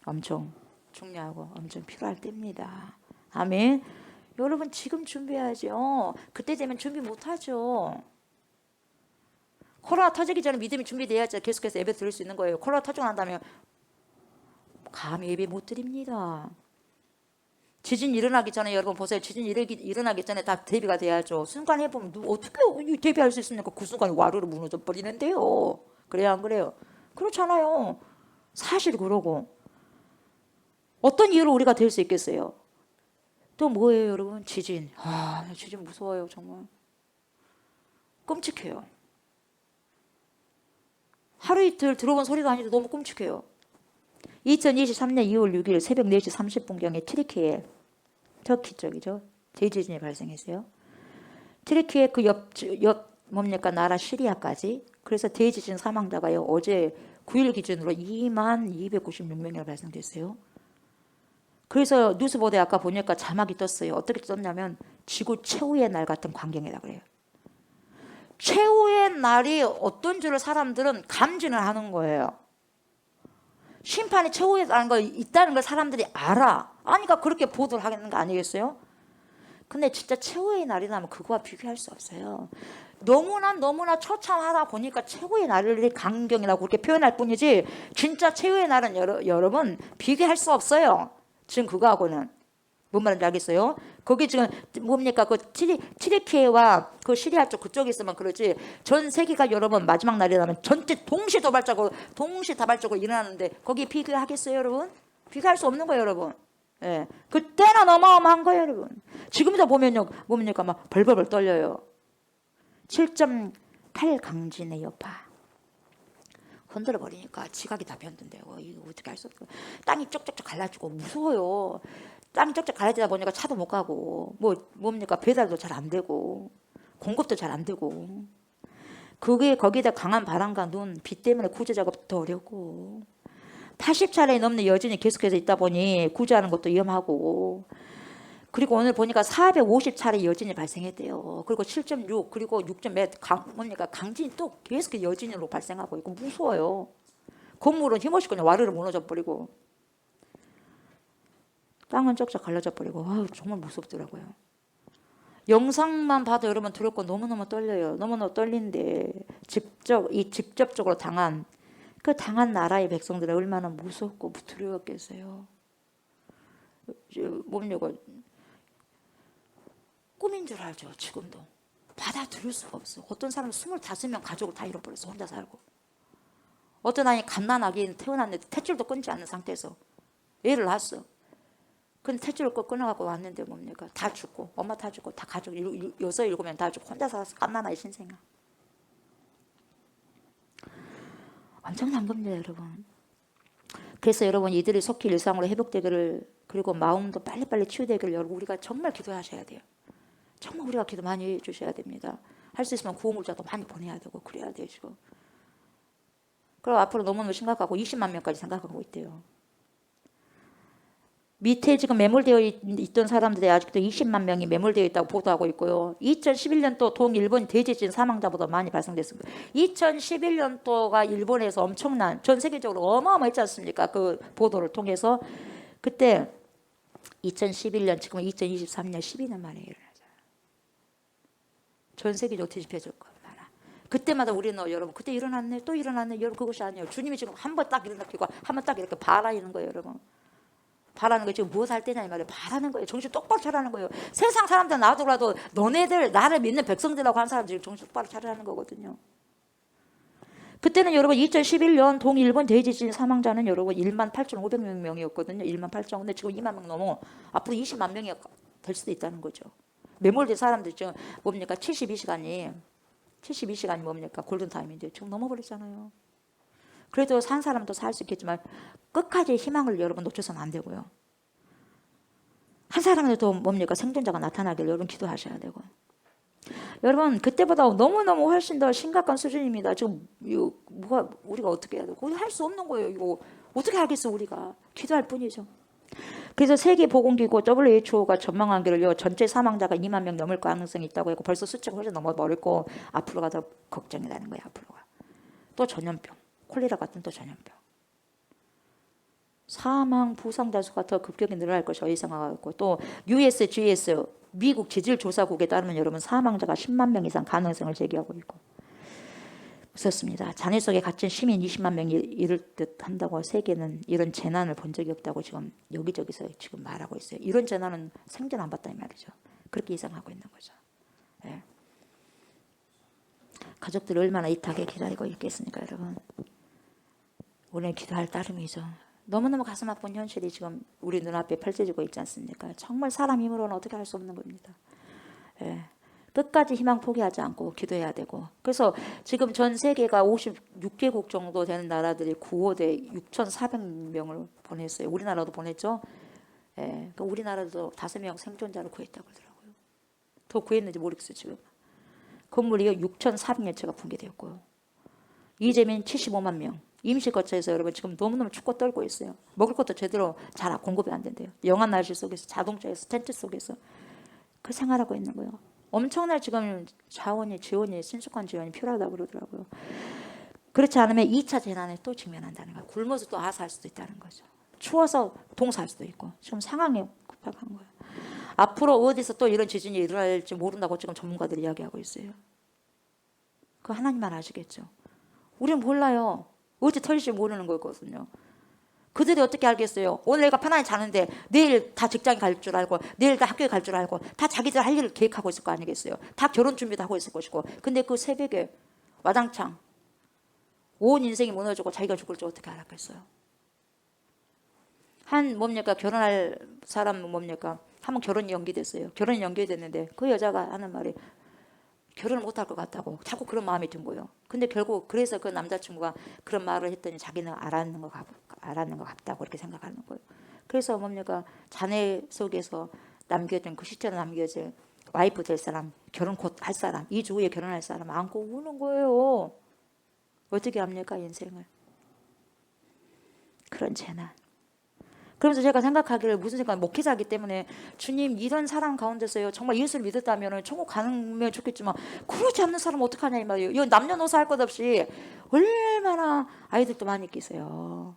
엄청 중요하고 엄청 필요할 때입니다. 아멘. 여러분 지금 준비해야죠. 그때 되면 준비 못하죠. 코로나 터지기 전에 믿음이 준비돼야지 계속해서 예배 드릴 수 있는 거예요. 코로나 터지고 난다면 감히 예배 못 드립니다. 지진 일어나기 전에 여러분 보세요. 지진 일어나기 전에 다 대비가 돼야죠. 순간 해보면 어떻게 대비할 수 있습니까? 그 순간에 와르르 무너져 버리는데요. 그래요 안 그래요? 그렇잖아요. 사실 그러고 어떤 이유로 우리가 될 수 있겠어요? 또 뭐예요 여러분? 지진. 지진 무서워요 정말. 끔찍해요. 하루 이틀 들어본 소리도 아닌데 너무 끔찍해요. 2023년 2월 6일 새벽 4시 30분경에 트리키에 터키 쪽이죠. 대지진이 발생했어요. 트리키의 그 옆 뭡니까 나라 시리아까지. 그래서 대지진 사망자가요. 어제 9일 기준으로 2296명이나 발생됐어요. 그래서 뉴스보도에 아까 보니까 자막이 떴어요. 어떻게 떴냐면 지구 최후의 날 같은 광경이라 그래요. 최후의 날이 어떤 줄을 사람들은 감지는 하는 거예요. 심판이 최후에 있다는 걸 사람들이 알아. 아니까 그렇게 보도를 하는 거 아니겠어요? 근데 진짜 최후의 날이 나면 그거와 비교할 수 없어요. 너무나 처참하다 보니까 최후의 날을 강경이라고 그렇게 표현할 뿐이지 진짜 최후의 날은 여러분 비교할 수 없어요. 지금 그거하고는. 뭔 말인지 알겠어요? 거기 지금 뭡니까 그 튀르키예와 그 시리아 쪽 그쪽에 있으면 그러지 전 세계가 여러분 마지막 날이라면 전체 동시다발적으로 일어나는데 거기 비교하겠어요 여러분? 비교할 수 없는 거예요 여러분. 예, 그때는 어마어마한 거예요 여러분. 지금도 보면요 뭡니까 막 벌벌벌 떨려요. 7.8 강진의 여파 흔들어 버리니까 지각이 다 변던데요. 이거 어떻게 할 수 없어. 땅이 쪽쪽쪽 갈라지고 무서워요. 땅이 쪽쪽 갈라지다 보니까 차도 못 가고 뭡니까 배달도 잘 안 되고 공급도 잘 안 되고 그게 거기다 강한 바람과 눈, 비 때문에 구조 작업도 더 어렵고 80차례 넘는 여진이 계속해서 있다 보니 구조하는 것도 위험하고 그리고 오늘 보니까 450차례 여진이 발생했대요. 그리고 7.6 그리고 6.몇 뭡니까 강진이 또 계속 여진으로 발생하고 있고 무서워요. 건물은 힘없이 그냥 와르르 무너져 버리고 땅은 쩍쩍 갈라져 버리고 정말 무섭더라고요. 영상만 봐도 여러분 두렵고 너무너무 떨려요. 너무너무 떨리는데 직접적으로 당한 나라의 백성들은 얼마나 무섭고 두려웠겠어요. 뭡니까 꿈인 줄 알죠. 지금도 받아들일 수가 없어. 어떤 사람은 25명 가족을 다 잃어버렸어. 혼자 살고 어떤 아이 갓난아기 태어났는데 탯줄도 끊지 않는 상태에서 애를 낳았어. 근데 탯줄을 끊어갖고 왔는데 뭡니까 다 죽고 엄마 다 죽고 다 가족 6-7명 다 죽고 혼자 살아서 갓난아이 신생아. 엄청난 겁니다 여러분. 그래서 여러분 이들이 속히 일상으로 회복되기를 그리고 마음도 빨리빨리 치유되기를 여러분 우리가 정말 기도하셔야 돼요. 정말 우리가 기도 많이 해주셔야 됩니다. 할 수 있으면 구호물자도 많이 보내야 되고 그래야 돼요 지금. 그리고 앞으로 너무너무 심각하고 20만 명까지 생각하고 있대요. 밑에 지금 매몰되어 있던 사람들이 아직도 20만 명이 매몰되어 있다고 보도하고 있고요. 2011년도 동일본 대지진 사망자보다 많이 발생됐습니다. 2011년도가 일본에서 엄청난 전 세계적으로 어마어마했지 않습니까? 그 보도를 통해서 그때 2011년 지금 2023년 12년 만에 일어나잖아요. 전 세계적으로 뒤집혀질 겁니다. 그때마다 우리는 여러분 그때 일어났네 또 일어났네 여러분 그것이 아니에요. 주님이 지금 한 번 딱 일어나고 한 번 딱 이렇게 바라는 거예요 여러분. 바라는 거 지금 무엇 할 때냐 이 말이에요. 바라는 거예요. 정신 똑바로 차리라는 거예요. 세상 사람들 놔두라도 너네들 나를 믿는 백성들이라고 하는 사람들이 정신 똑바로 차리라는 거거든요. 그때는 여러분 2011년 동일본 대지진 사망자는 여러분 18,500명이었거든요. 18,000. 근데 지금 2만 명 넘어. 앞으로 20만 명이 될 수도 있다는 거죠. 매몰된 사람들 지금 뭡니까 72시간이 뭡니까 골든타임인데 지금 넘어버렸잖아요. 그래도 산 사람도 살 수 있겠지만 끝까지 희망을 여러분 놓쳐서는 안 되고요. 한 사람이라도 뭡니까 생존자가 나타나길 여러분 기도하셔야 되고. 여러분 그때보다 너무너무 훨씬 더 심각한 수준입니다. 지금 이거 우리가 어떻게 해야 되고 할 수 없는 거예요. 이거 어떻게 하겠어 우리가. 기도할 뿐이죠. 그래서 세계보건기구 WHO가 전망하기를요. 전체 사망자가 2만 명 넘을 가능성이 있다고 했고 벌써 숫자가 훨씬 넘어버렸고 앞으로가 더 걱정이 나는 거예요. 앞으로가. 또 전염병. 콜레라 같은 또 전염병. 사망 부상자 수가 더 급격히 늘어날 것이 예상하고 또 USGS 미국 지질조사국에 따르면 여러분 사망자가 10만 명 이상 가능성을 제기하고 있고 무섭습니다. 잔해 속에 갇힌 시민 20만 명이 이를 듯 한다고 세계는 이런 재난을 본 적이 없다고 지금 여기저기서 지금 말하고 있어요. 이런 재난은 생전 안 봤다 이 말이죠. 그렇게 예상하고 있는 거죠. 네. 가족들이 얼마나 이타게 기다리고 있겠습니까 여러분. 오늘 기도할 따름이죠. 너무너무 가슴 아픈 현실이 지금 우리 눈앞에 펼쳐지고 있지 않습니까? 정말 사람 힘으로는 어떻게 할 수 없는 겁니다. 예. 끝까지 희망 포기하지 않고 기도해야 되고 그래서 지금 전 세계가 56개국 정도 되는 나라들이 구호대 6,400명을 보냈어요. 우리나라도 보냈죠. 예. 그러니까 우리나라도 5명 생존자를 구했다고 하더라고요. 더 구했는지 모르겠어요 지금. 건물이 6,400여 채가 붕괴되었고요. 이재민 75만 명. 임시거처에서 여러분 지금 너무너무 춥고 떨고 있어요. 먹을 것도 제대로 잘 공급이 안 된대요. 영한 날씨 속에서 자동차에서 텐트 속에서 그 생활하고 있는 거예요. 엄청난 지금 지원이 신속한 지원이 필요하다고 그러더라고요. 그렇지 않으면 2차 재난에 또 직면한다는 거예요. 굶어서 또 아사할 수도 있다는 거죠. 추워서 동사할 수도 있고 지금 상황이 급박한 거예요. 앞으로 어디서 또 이런 지진이 일어날지 모른다고 지금 전문가들이 이야기하고 있어요. 그 하나님만 아시겠죠. 우리는 몰라요. 어찌 털릴지 모르는 거거든요. 그들이 어떻게 알겠어요? 오늘 내가 편안히 자는데 내일 다 직장에 갈 줄 알고 내일 다 학교에 갈 줄 알고 다 자기들 할 일을 계획하고 있을 거 아니겠어요? 다 결혼 준비도 하고 있을 것이고. 근데 그 새벽에 와장창 온 인생이 무너지고 자기가 죽을 줄 어떻게 알았겠어요? 한 뭡니까 결혼할 사람 뭡니까 한번 결혼이 연기됐어요. 결혼이 연기됐는데 그 여자가 하는 말이 결혼을 못할 것 같다고 자꾸 그런 마음이 든 거예요. 근데 결국 그래서 그 남자친구가 그런 말을 했더니 자기는 알았는 것 같다고 그렇게 생각하는 거예요. 그래서 뭡니까 자네 속에서 남겨진 그 시체로 남겨진 와이프 될 사람, 결혼 곧 할 사람, 2주 후에 결혼할 사람 안고 우는 거예요. 어떻게 합니까 인생을. 그런 재난. 그러면서 제가 생각하기를 무슨 생각, 목회자이기 때문에 주님 이런 사람 가운데서요 정말 예수를 믿었다면 천국 가면 좋겠지만 그러지 않는 사람은 어떡하냐 이 말이에요. 이거 남녀노소 할 것 없이 얼마나 아이들도 많이 계세요.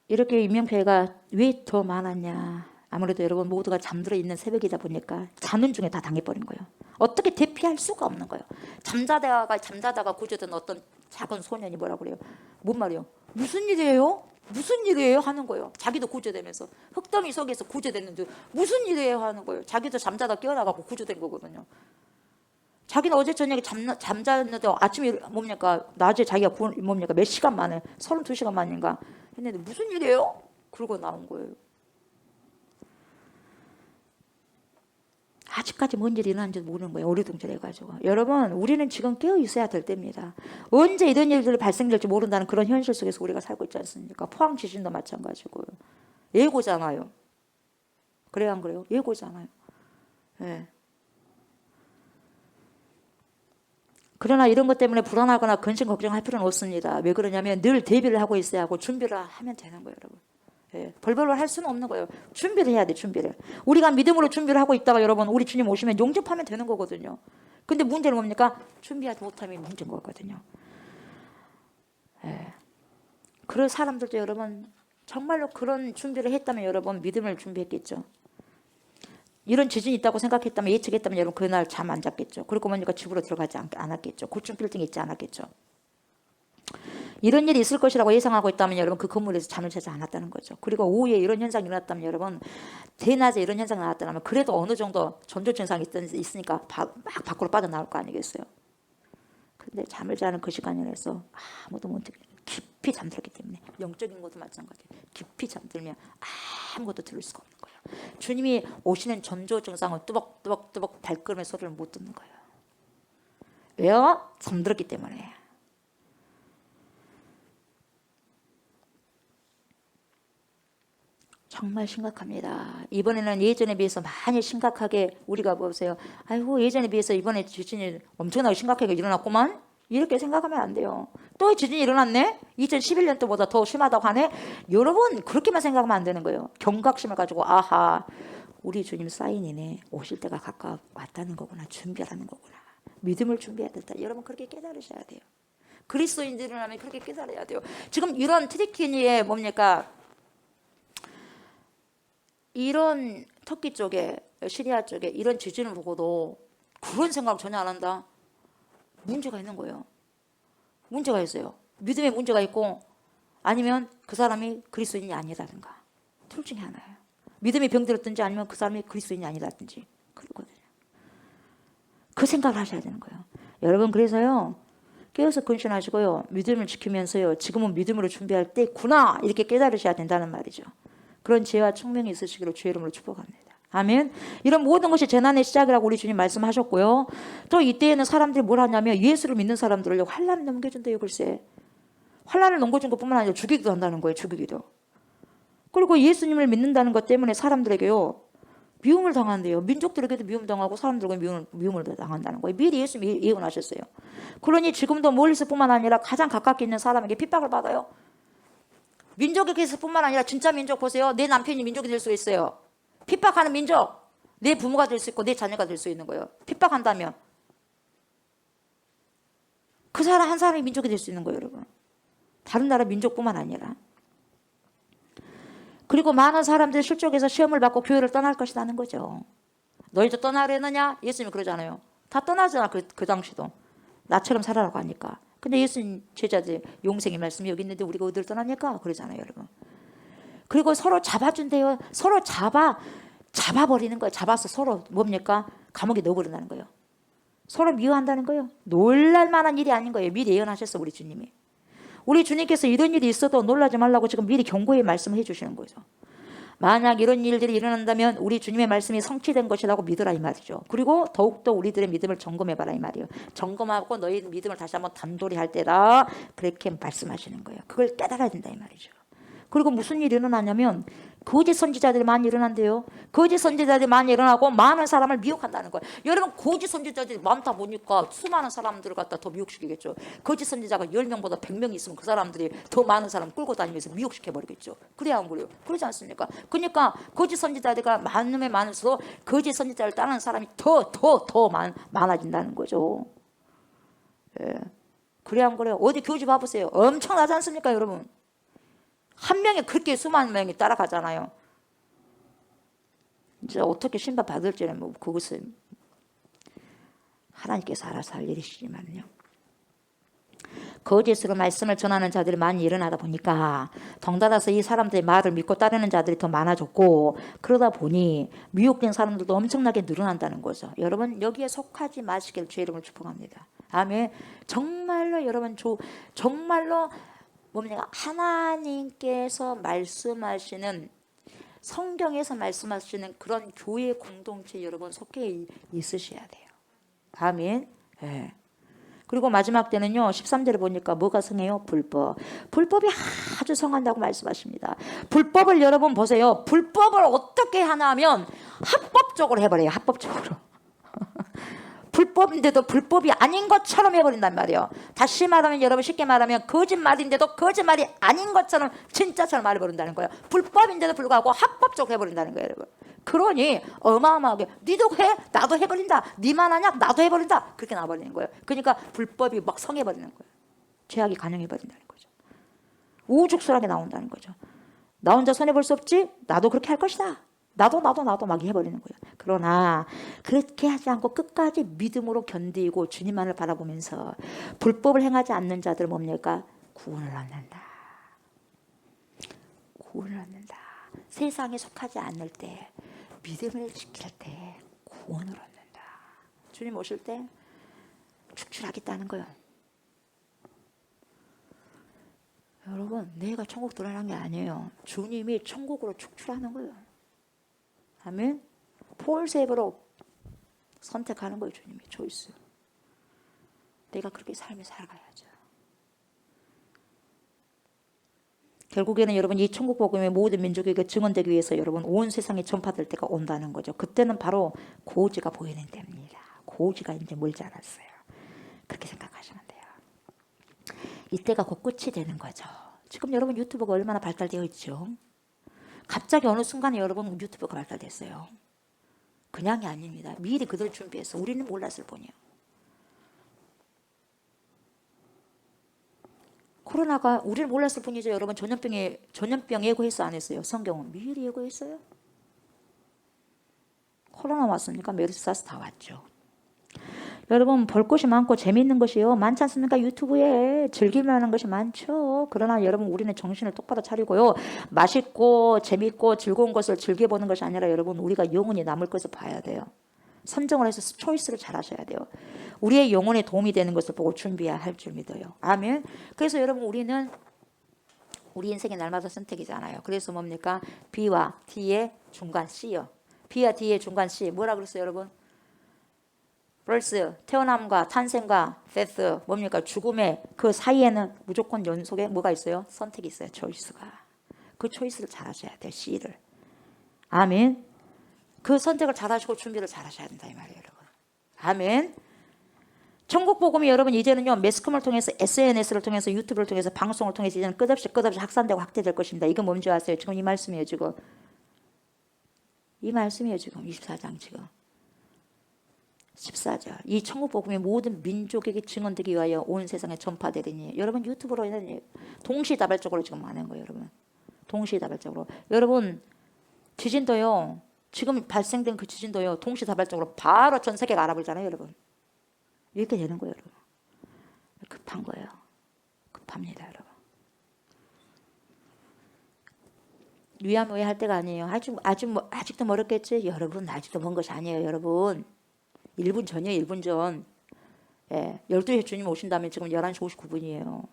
이렇게 인명피해가 왜 더 많았냐. 아무래도 여러분 모두가 잠들어 있는 새벽이다 보니까 자는 중에 다 당해버린 거예요. 어떻게 대피할 수가 없는 거예요. 잠자다가 구조된 어떤 작은 소년이 뭐라 그래요? 뭔 말이에요? 무슨 일이에요? 무슨 일이에요? 하는 거예요. 자기도 구조되면서 흙더미 속에서 구조됐는데 무슨 일이에요? 하는 거예요. 자기도 잠자다 깨어나가고 구조된 거거든요. 자기는 어제 저녁에 잠잤는데 아침에 뭡니까 낮에 자기가 뭡니까 몇 시간 만에 32시간 만인가 했는데 무슨 일이에요? 그러고 나온 거예요. 아직까지 뭔 일이 일어났는지도 모르는 거예요. 어리둥절해가지고. 여러분 우리는 지금 깨어 있어야 될 때입니다. 언제 이런 일들이 발생될지 모른다는 그런 현실 속에서 우리가 살고 있지 않습니까? 포항 지진도 마찬가지고요. 예고잖아요. 그래요 안 그래요? 예고잖아요. 네. 그러나 이런 것 때문에 불안하거나 근심 걱정할 필요는 없습니다. 왜 그러냐면 늘 대비를 하고 있어야 하고 준비를 하면 되는 거예요. 여러분. 예, 벌벌벌 할 수는 없는 거예요. 준비를 해야 돼. 준비를. 우리가 믿음으로 준비를 하고 있다가 여러분 우리 주님 오시면 용접하면 되는 거거든요. 근데 문제는 뭡니까? 준비하지 못하면 문제인 거거든요. 예. 그런 사람들도 여러분 정말로 그런 준비를 했다면 여러분 믿음을 준비했겠죠. 이런 지진이 있다고 생각했다면 예측했다면 여러분 그날 잠 안 잤겠죠. 그리고 뭡니까 집으로 들어가지 않았겠죠. 고층 빌딩에 있지 않았겠죠. 이런 일이 있을 것이라고 예상하고 있다면 여러분 그 건물에서 잠을 자지 않았다는 거죠. 그리고 오후에 이런 현상이 일어났다면 여러분 대낮에 이런 현상이 나왔다면 그래도 어느 정도 전조 증상이 있으니까 막 밖으로 빠져나올 거 아니겠어요. 근데 잠을 자는 그 시간이라서 아무도 못 깊이 잠들었기 때문에 영적인 것도 마찬가지예요. 깊이 잠들면 아무것도 들을 수가 없는 거예요. 주님이 오시는 전조 증상은 뚜벅뚜벅 발걸음의 소리를 못 듣는 거예요. 왜요? 잠들었기 때문에. 정말 심각합니다. 이번에는 예전에 비해서 많이 심각하게 우리가 보세요. 아이고 예전에 비해서 이번에 지진이 엄청나게 심각하게 일어났구만. 이렇게 생각하면 안 돼요. 또 지진이 일어났네? 2011년도보다 더 심하다고 하네? 여러분 그렇게만 생각하면 안 되는 거예요. 경각심을 가지고 아하 우리 주님 사인이네. 오실 때가 가까워 왔다는 거구나. 준비하는 거구나. 믿음을 준비해야 된다. 여러분 그렇게 깨달으셔야 돼요. 그리스도인들이라면 그렇게 깨달아야 돼요. 지금 이런 트리키니의 뭡니까? 이런 터키 쪽에 시리아 쪽에 이런 지진을 보고도 그런 생각을 전혀 안 한다. 문제가 있는 거예요. 문제가 있어요. 믿음에 문제가 있고 아니면 그 사람이 그리스도인이 아니라든가 둘 중에 하나예요. 믿음이 병들었든지 아니면 그 사람이 그리스도인이 아니라든지 그러거든요. 그 생각을 하셔야 되는 거예요. 여러분 그래서요. 깨어서 근신하시고요. 믿음을 지키면서요. 지금은 믿음으로 준비할 때구나 이렇게 깨달으셔야 된다는 말이죠. 그런 지혜와 총명이 있으시기를 주의 이름으로 축복합니다. 아멘. 이런 모든 것이 재난의 시작이라고 우리 주님 말씀하셨고요. 또 이때에는 사람들이 뭘 하냐면 예수를 믿는 사람들을 환란을 넘겨준대요. 글쎄. 환란을 넘겨준 것뿐만 아니라 죽이기도 한다는 거예요. 죽이기도. 그리고 예수님을 믿는다는 것 때문에 사람들에게요. 미움을 당한대요. 민족들에게도 미움을 당하고 사람들에게 미움을 당한다는 거예요. 미리 예수님이 예언하셨어요. 그러니 지금도 멀리서뿐만 아니라 가장 가깝게 있는 사람에게 핍박을 받아요. 민족에게서뿐만 아니라 진짜 민족 보세요. 내 남편이 민족이 될 수 있어요. 핍박하는 민족. 내 부모가 될 수 있고 내 자녀가 될 수 있는 거예요. 핍박한다면 그 사람 한 사람이 민족이 될 수 있는 거예요. 여러분. 다른 나라 민족뿐만 아니라. 그리고 많은 사람들이 실족해서 시험을 받고 교회를 떠날 것이라는 거죠. 너희도 떠나려느냐? 예수님이 그러잖아요. 다 떠나잖아. 그 당시도. 나처럼 살아라고 하니까. 근데 예수님 제자들 용생의 말씀이 여기 있는데 우리가 어디를 떠납니까? 그러잖아요, 여러분. 그리고 서로 잡아준대요. 서로 잡아버리는 거예요. 잡아서 서로 뭡니까? 감옥에 넣어버린다는 거예요. 서로 미워한다는 거예요. 놀랄만한 일이 아닌 거예요. 미리 예언하셨어, 우리 주님이. 우리 주님께서 이런 일이 있어도 놀라지 말라고 지금 미리 경고의 말씀을 해주시는 거죠. 만약 이런 일들이 일어난다면 우리 주님의 말씀이 성취된 것이라고 믿으라 이 말이죠. 그리고 더욱더 우리들의 믿음을 점검해봐라 이 말이에요. 점검하고 너희 믿음을 다시 한번 단돌이 할 때다. 그렇게 말씀하시는 거예요. 그걸 깨달아야 된다 이 말이죠. 그리고 무슨 일이 일어나냐면 거짓 선지자들이 많이 일어난대요. 거짓 선지자들이 많이 일어나고 많은 사람을 미혹한다는 거예요. 여러분 거짓 선지자들이 많다 보니까 수많은 사람들을 갖다 더 미혹시키겠죠. 거짓 선지자가 10명보다 100명이 있으면 그 사람들이 더 많은 사람 끌고 다니면서 미혹시켜버리겠죠. 그래야 안 그래요? 그러지 않습니까? 그러니까 거짓 선지자들이 많으면 많을수록 거짓 선지자를 따르는 사람이 더 많아진다는 거죠. 예. 그래야 안 그래요? 어디 교지 봐보세요. 엄청나지 않습니까 여러분? 한 명이 그렇게 수많은 명이 따라가잖아요. 이제 어떻게 심판 받을지는 뭐 그것은 하나님께서 알아서 할 일이시지만요. 거짓으로 말씀을 전하는 자들이 많이 일어나다 보니까 덩달아서 이 사람들의 말을 믿고 따르는 자들이 더 많아졌고 그러다 보니 미혹된 사람들도 엄청나게 늘어난다는 거죠. 여러분 여기에 속하지 마시길 주의 이름으로 축복합니다. 아멘. 정말로 여러분 정말로 뭡니까? 하나님께서 말씀하시는 성경에서 말씀하시는 그런 교회 공동체 여러분 속해 있으셔야 돼요. 아멘. 네. 그리고 마지막 때는요 13절에 보니까 뭐가 성해요? 불법. 불법이 아주 성한다고 말씀하십니다. 불법을 여러분 보세요. 불법을 어떻게 하냐면 합법적으로 해버려요. 합법적으로. 불법인데도 불법이 아닌 것처럼 해버린단 말이에요. 다시 말하면 여러분 쉽게 말하면 거짓말인데도 거짓말이 아닌 것처럼 진짜처럼 말해버린다는 거예요. 불법인데도 불구하고 합법적으로 해버린다는 거예요 여러분. 그러니 어마어마하게 니도 해? 나도 해버린다. 니만 하냐? 나도 해버린다. 그렇게 나와버리는 거예요. 그러니까 불법이 막 성해버리는 거예요. 죄악이 가능해버린다는 거죠. 우죽순하게 나온다는 거죠. 나 혼자 손해볼 수 없지? 나도 그렇게 할 것이다. 나도 막 해버리는 거예요. 그러나 그렇게 하지 않고 끝까지 믿음으로 견디고 주님만을 바라보면서 불법을 행하지 않는 자들 뭡니까? 구원을 얻는다. 구원을 얻는다. 세상에 속하지 않을 때 믿음을 지킬 때 구원을 얻는다. 주님 오실 때 축출하겠다는 거예요. 여러분 내가 천국 들어가는 게 아니에요. 주님이 천국으로 축출하는 거예요. 아멘. 폴세이브로 선택하는 거예요. 주님이 초이스. 내가 그렇게 삶을 살아가야죠. 결국에는 여러분 이 천국 복음의 모든 민족에게 증언되기 위해서 여러분 온 세상에 전파될 때가 온다는 거죠. 그때는 바로 고지가 보이는 때입니다. 고지가 이제 멀지 않았어요. 그렇게 생각하시면 돼요. 이때가 곧 끝이 되는 거죠. 지금 여러분 유튜브가 얼마나 발달되어 있죠. 갑자기 어느 순간에 여러분 유튜브가 발달됐어요. 그냥이 아닙니다. 미리 그들 준비해서 우리는 몰랐을 뿐이에요. 코로나가 우리는 몰랐을 뿐이죠. 여러분 전염병 예고했어 안 했어요? 성경은 미리 예고했어요. 코로나 왔으니까 메르스 다 왔죠. 여러분 볼 것이 많고 재미있는 것이요 많지 않습니까? 유튜브에 즐길만한 것이 많죠. 그러나 여러분 우리는 정신을 똑바로 차리고요 맛있고 재미있고 즐거운 것을 즐겨보는 것이 아니라 여러분 우리가 영원히 남을 것을 봐야 돼요. 선정을 해서 초이스를 잘 하셔야 돼요. 우리의 영혼에 도움이 되는 것을 보고 준비해야 할 줄 믿어요. 아멘. 그래서 여러분 우리는 우리 인생의 날마다 선택이잖아요. 그래서 뭡니까? B와 D의 중간 C요. B와 D의 중간 C 뭐라 그랬어요 여러분? 벌스 태어남과 탄생과 데스 뭡니까? 죽음의 그 사이에는 무조건 연속에 뭐가 있어요? 선택이 있어요. 초이스가. 그 초이스를 잘 하셔야 돼요. C를. 아멘. 그 선택을 잘 하시고 준비를 잘 하셔야 된다 이 말이에요 여러분. 아멘. 천국 복음이 여러분 이제는요 매스컴을 통해서 SNS를 통해서 유튜브를 통해서 방송을 통해서 이제는 끝없이 확산되고 확대될 것입니다. 이건 뭔지 아세요? 지금 이 말씀이에요 지금. 이 말씀이에요 지금 24장 지금. 14절. 이 천국 복음이 모든 민족에게 증언되기 위하여 온 세상에 전파되리니 여러분 유튜브로 동시다발적으로 지금 하는 거예요 여러분. 동시다발적으로. 여러분 지진도요. 지금 발생된 그 지진도요. 동시다발적으로 바로 전 세계가 알아보잖아요. 여러분. 이렇게 되는 거예요. 여러분. 급한 거예요. 급합니다. 여러분. 위안위할 때가 아니에요. 아직도 멀었겠지? 여러분 아직도 먼 것이 아니에요. 여러분 1분 전이에요. 1분 전. 예, 12시에 주님 오신다면 지금 11시 59분이에요.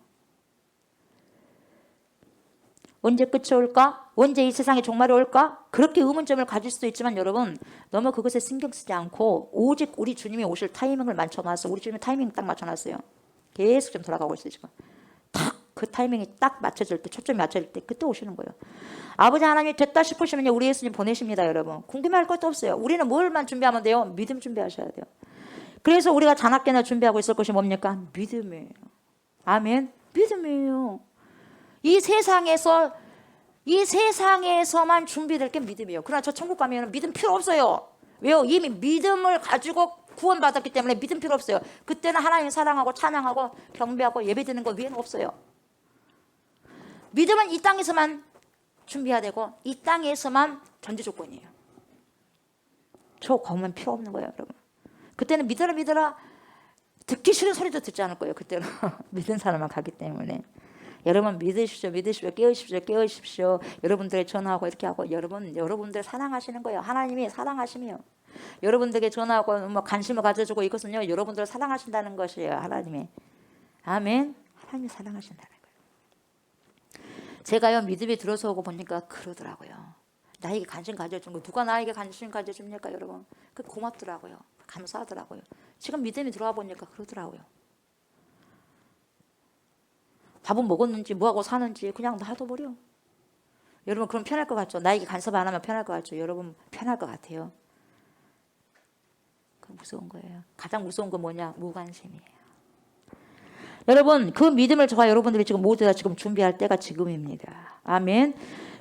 언제 끝이 올까? 언제 이 세상에 종말이 올까? 그렇게 의문점을 가질 수도 있지만 여러분 너무 그것에 신경 쓰지 않고 오직 우리 주님이 오실 타이밍을 맞춰놨어. 우리 주님의 타이밍 딱 맞춰놨어요. 계속 좀 돌아가고 있어요. 지금 딱 그 타이밍이 딱 맞춰질 때, 초점이 맞춰질 때 그때 오시는 거예요. 아버지 하나님이 됐다 싶으시면 우리 예수님 보내십니다. 여러분 궁금해할 것도 없어요. 우리는 뭘만 준비하면 돼요? 믿음 준비하셔야 돼요. 그래서 우리가 자나깨나 준비하고 있을 것이 뭡니까? 믿음이에요. 아멘. 믿음이에요. 이 세상에서만 준비될 게 믿음이에요. 그러나 저 천국 가면 믿음 필요 없어요. 왜요? 이미 믿음을 가지고 구원받았기 때문에 믿음 필요 없어요. 그때는 하나님 사랑하고 찬양하고 경배하고 예배드리는 거 외에는 없어요. 믿음은 이 땅에서만 준비해야 되고 이 땅에서만 전제 조건이에요. 저 검은 필요 없는 거예요. 여러분. 그때는 믿어라 듣기 싫은 소리도 듣지 않을 거예요. 그때는 믿은 사람만 가기 때문에. 여러분 믿으십시오. 깨우십시오. 여러분들에게 전화하고 이렇게 하고 여러분들 사랑하시는 거예요. 하나님이 사랑하시며 여러분들에게 전화하고 뭐 관심을 가져주고 이것은요 여러분들을 사랑하신다는 것이에요. 하나님이. 아멘. 하나님이 사랑하신다는 거예요. 제가요 믿음이 들어서고 보니까 그러더라고요. 나에게 관심 가져주는 거 누가 나에게 관심 가져줍니까 여러분? 그 고맙더라고요. 감사하더라고요. 지금 믿음이 들어와 보니까 그러더라고요. 밥은 먹었는지 뭐하고 사는지 그냥 놔둬버려. 여러분 그럼 편할 것 같죠? 나에게 간섭 안 하면 편할 것 같죠? 여러분 편할 것 같아요. 그 무서운 거예요. 가장 무서운 건 뭐냐? 무관심이에요. 여러분 그 믿음을 저와 여러분들이 지금 모두 다 지금 준비할 때가 지금입니다. 아멘.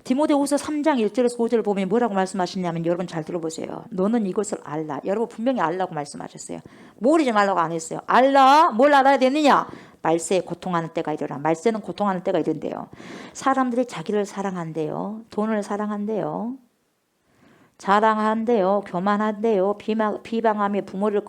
디모데후서 3장 1절에서 5절을 보면 뭐라고 말씀하시냐면 여러분 잘 들어보세요. 너는 이것을 알라. 여러분 분명히 알라고 말씀하셨어요. 모르지 말라고 안 했어요. 알라. 뭘 알아야 되느냐? 말세에 고통하는 때가 이르라. 말세는 고통하는 때가 이른대요. 사람들이 자기를 사랑한대요. 돈을 사랑한대요. 자랑한대요. 교만한대요. 비방하며 부모를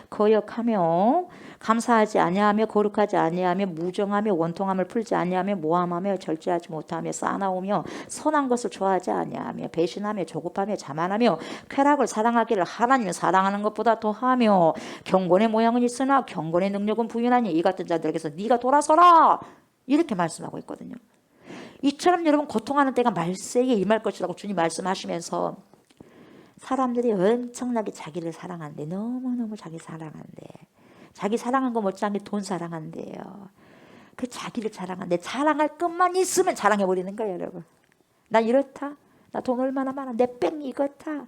거역하며 감사하지 아니하며 거룩하지 아니하며 무정하며 원통함을 풀지 아니하며 모함하며 절제하지 못하며 싸나우며 선한 것을 좋아하지 아니하며 배신하며 조급하며 자만하며 쾌락을 사랑하기를 하나님을 사랑하는 것보다 더하며 경건의 모양은 있으나 경건의 능력은 부인하니 이 같은 자들에게서 네가 돌아서라 이렇게 말씀하고 있거든요. 이처럼 여러분 고통하는 때가 말세에 임할 것이라고 주님 말씀하시면서 사람들이 엄청나게 자기를 사랑한대. 너무너무 자기 사랑한대. 자기 사랑한 거 못지않게 돈 사랑한대요. 그 자기를 사랑한대. 자랑할 것만 있으면 자랑해버리는 거예요. 여러분. 나 이렇다. 나 돈 얼마나 많아. 내 백 이렇다.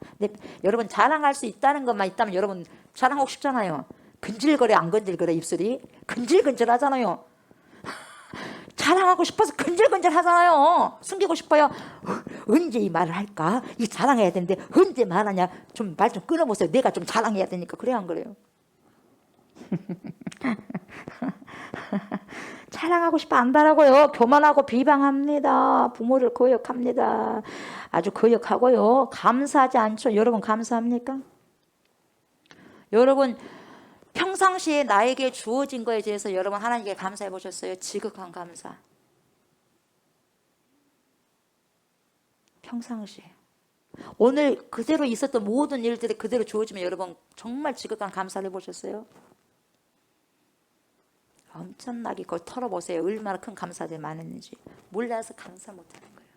여러분 자랑할 수 있다는 것만 있다면 여러분 자랑하고 싶잖아요. 근질거려 안 근질거려 입술이. 근질근질 하잖아요. 자랑하고 싶어서 근질근질 하잖아요. 숨기고 싶어요. 언제 이 말을 할까? 이 자랑해야 되는데 언제 말하냐? 좀 말 좀 끊어보세요. 내가 좀 자랑해야 되니까. 그래야 안 그래요? 자랑하고 싶어 안다라고요. 교만하고 비방합니다. 부모를 거역합니다. 아주 거역하고요. 감사하지 않죠. 여러분 감사합니까? 여러분 평상시에 나에게 주어진 거에 대해서 여러분 하나님께 감사해 보셨어요? 지극한 감사. 평상시에. 오늘 그대로 있었던 모든 일들이 그대로 주어지면 여러분 정말 지극한 감사를 해보셨어요? 엄청나게 그걸 털어보세요. 얼마나 큰 감사들이 많았는지. 몰라서 감사 못하는 거예요.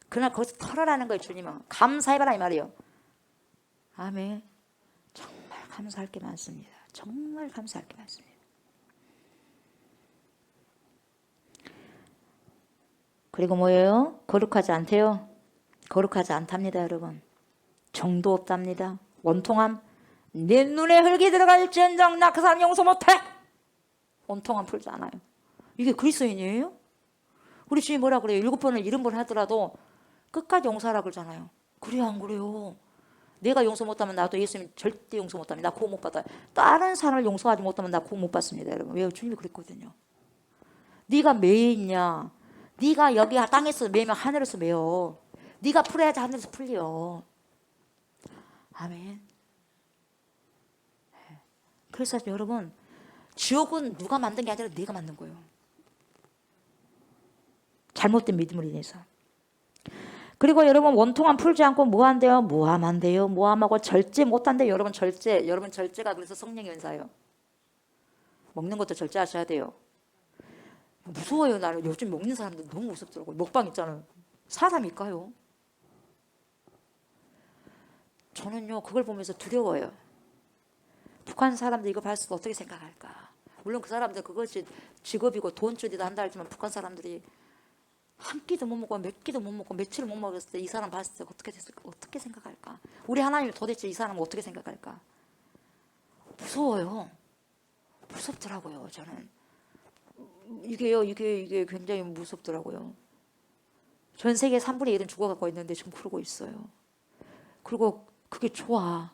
그러나 거기서 털어라는 거예요. 주님은. 감사해봐라 이 말이에요. 아멘. 정말 감사할 게 많습니다. 정말 감사할 게 많습니다. 그리고 뭐예요? 거룩하지 않대요. 거룩하지 않답니다. 여러분. 정도 없답니다. 원통함. 내 눈에 흙이 들어갈지언정 나 그 사람 용서 못해. 원통함 풀지 않아요. 이게 그리스도인이에요? 우리 주님 뭐라 그래요? 7번을 70번 하더라도 끝까지 용서하라 그러잖아요. 그래요 안 그래요? 내가 용서 못하면 나도 예수님 절대 용서 못합니다. 나 구원 못 받아요. 다른 사람을 용서하지 못하면 나 구원 못 받습니다. 여러분. 왜요? 주님이 그랬거든요. 네가 매에 있냐? 네가 여기 땅에서 매면 하늘에서 매요. 네가 풀어야지 하늘에서 풀려. 아멘. 그래서 여러분, 지옥은 누가 만든 게 아니라 네가 만든 거예요. 잘못된 믿음으로 인해서. 그리고 여러분, 원통함 풀지 않고 뭐한대요? 모함한대요. 모함하고 절제 못한대요. 여러분, 절제. 여러분, 절제가 그래서 성령의 은사예요. 먹는 것도 절제하셔야 돼요. 무서워요. 나는 요즘 먹는 사람들 너무 무섭더라고요. 먹방 있잖아요. 사람일까요? 저는요, 그걸 보면서 두려워요. 북한 사람들 이거 봤을 때 어떻게 생각할까? 물론 그 사람들 그것이 직업이고 돈줄이다 한다 하지만 북한 사람들이 한 끼도 못 먹고 몇 끼도 못 먹고 며칠을 못 먹었을 때 이 사람 봤을 때 어떻게 됐을까? 어떻게 생각할까? 우리 하나님 도대체 이 사람은 어떻게 생각할까? 무서워요. 무섭더라고요. 저는 이게 굉장히 무섭더라고요. 전 세계 3분의 1은 죽어가고 있는데 지금 그러고 있어요. 그리고 그게 좋아.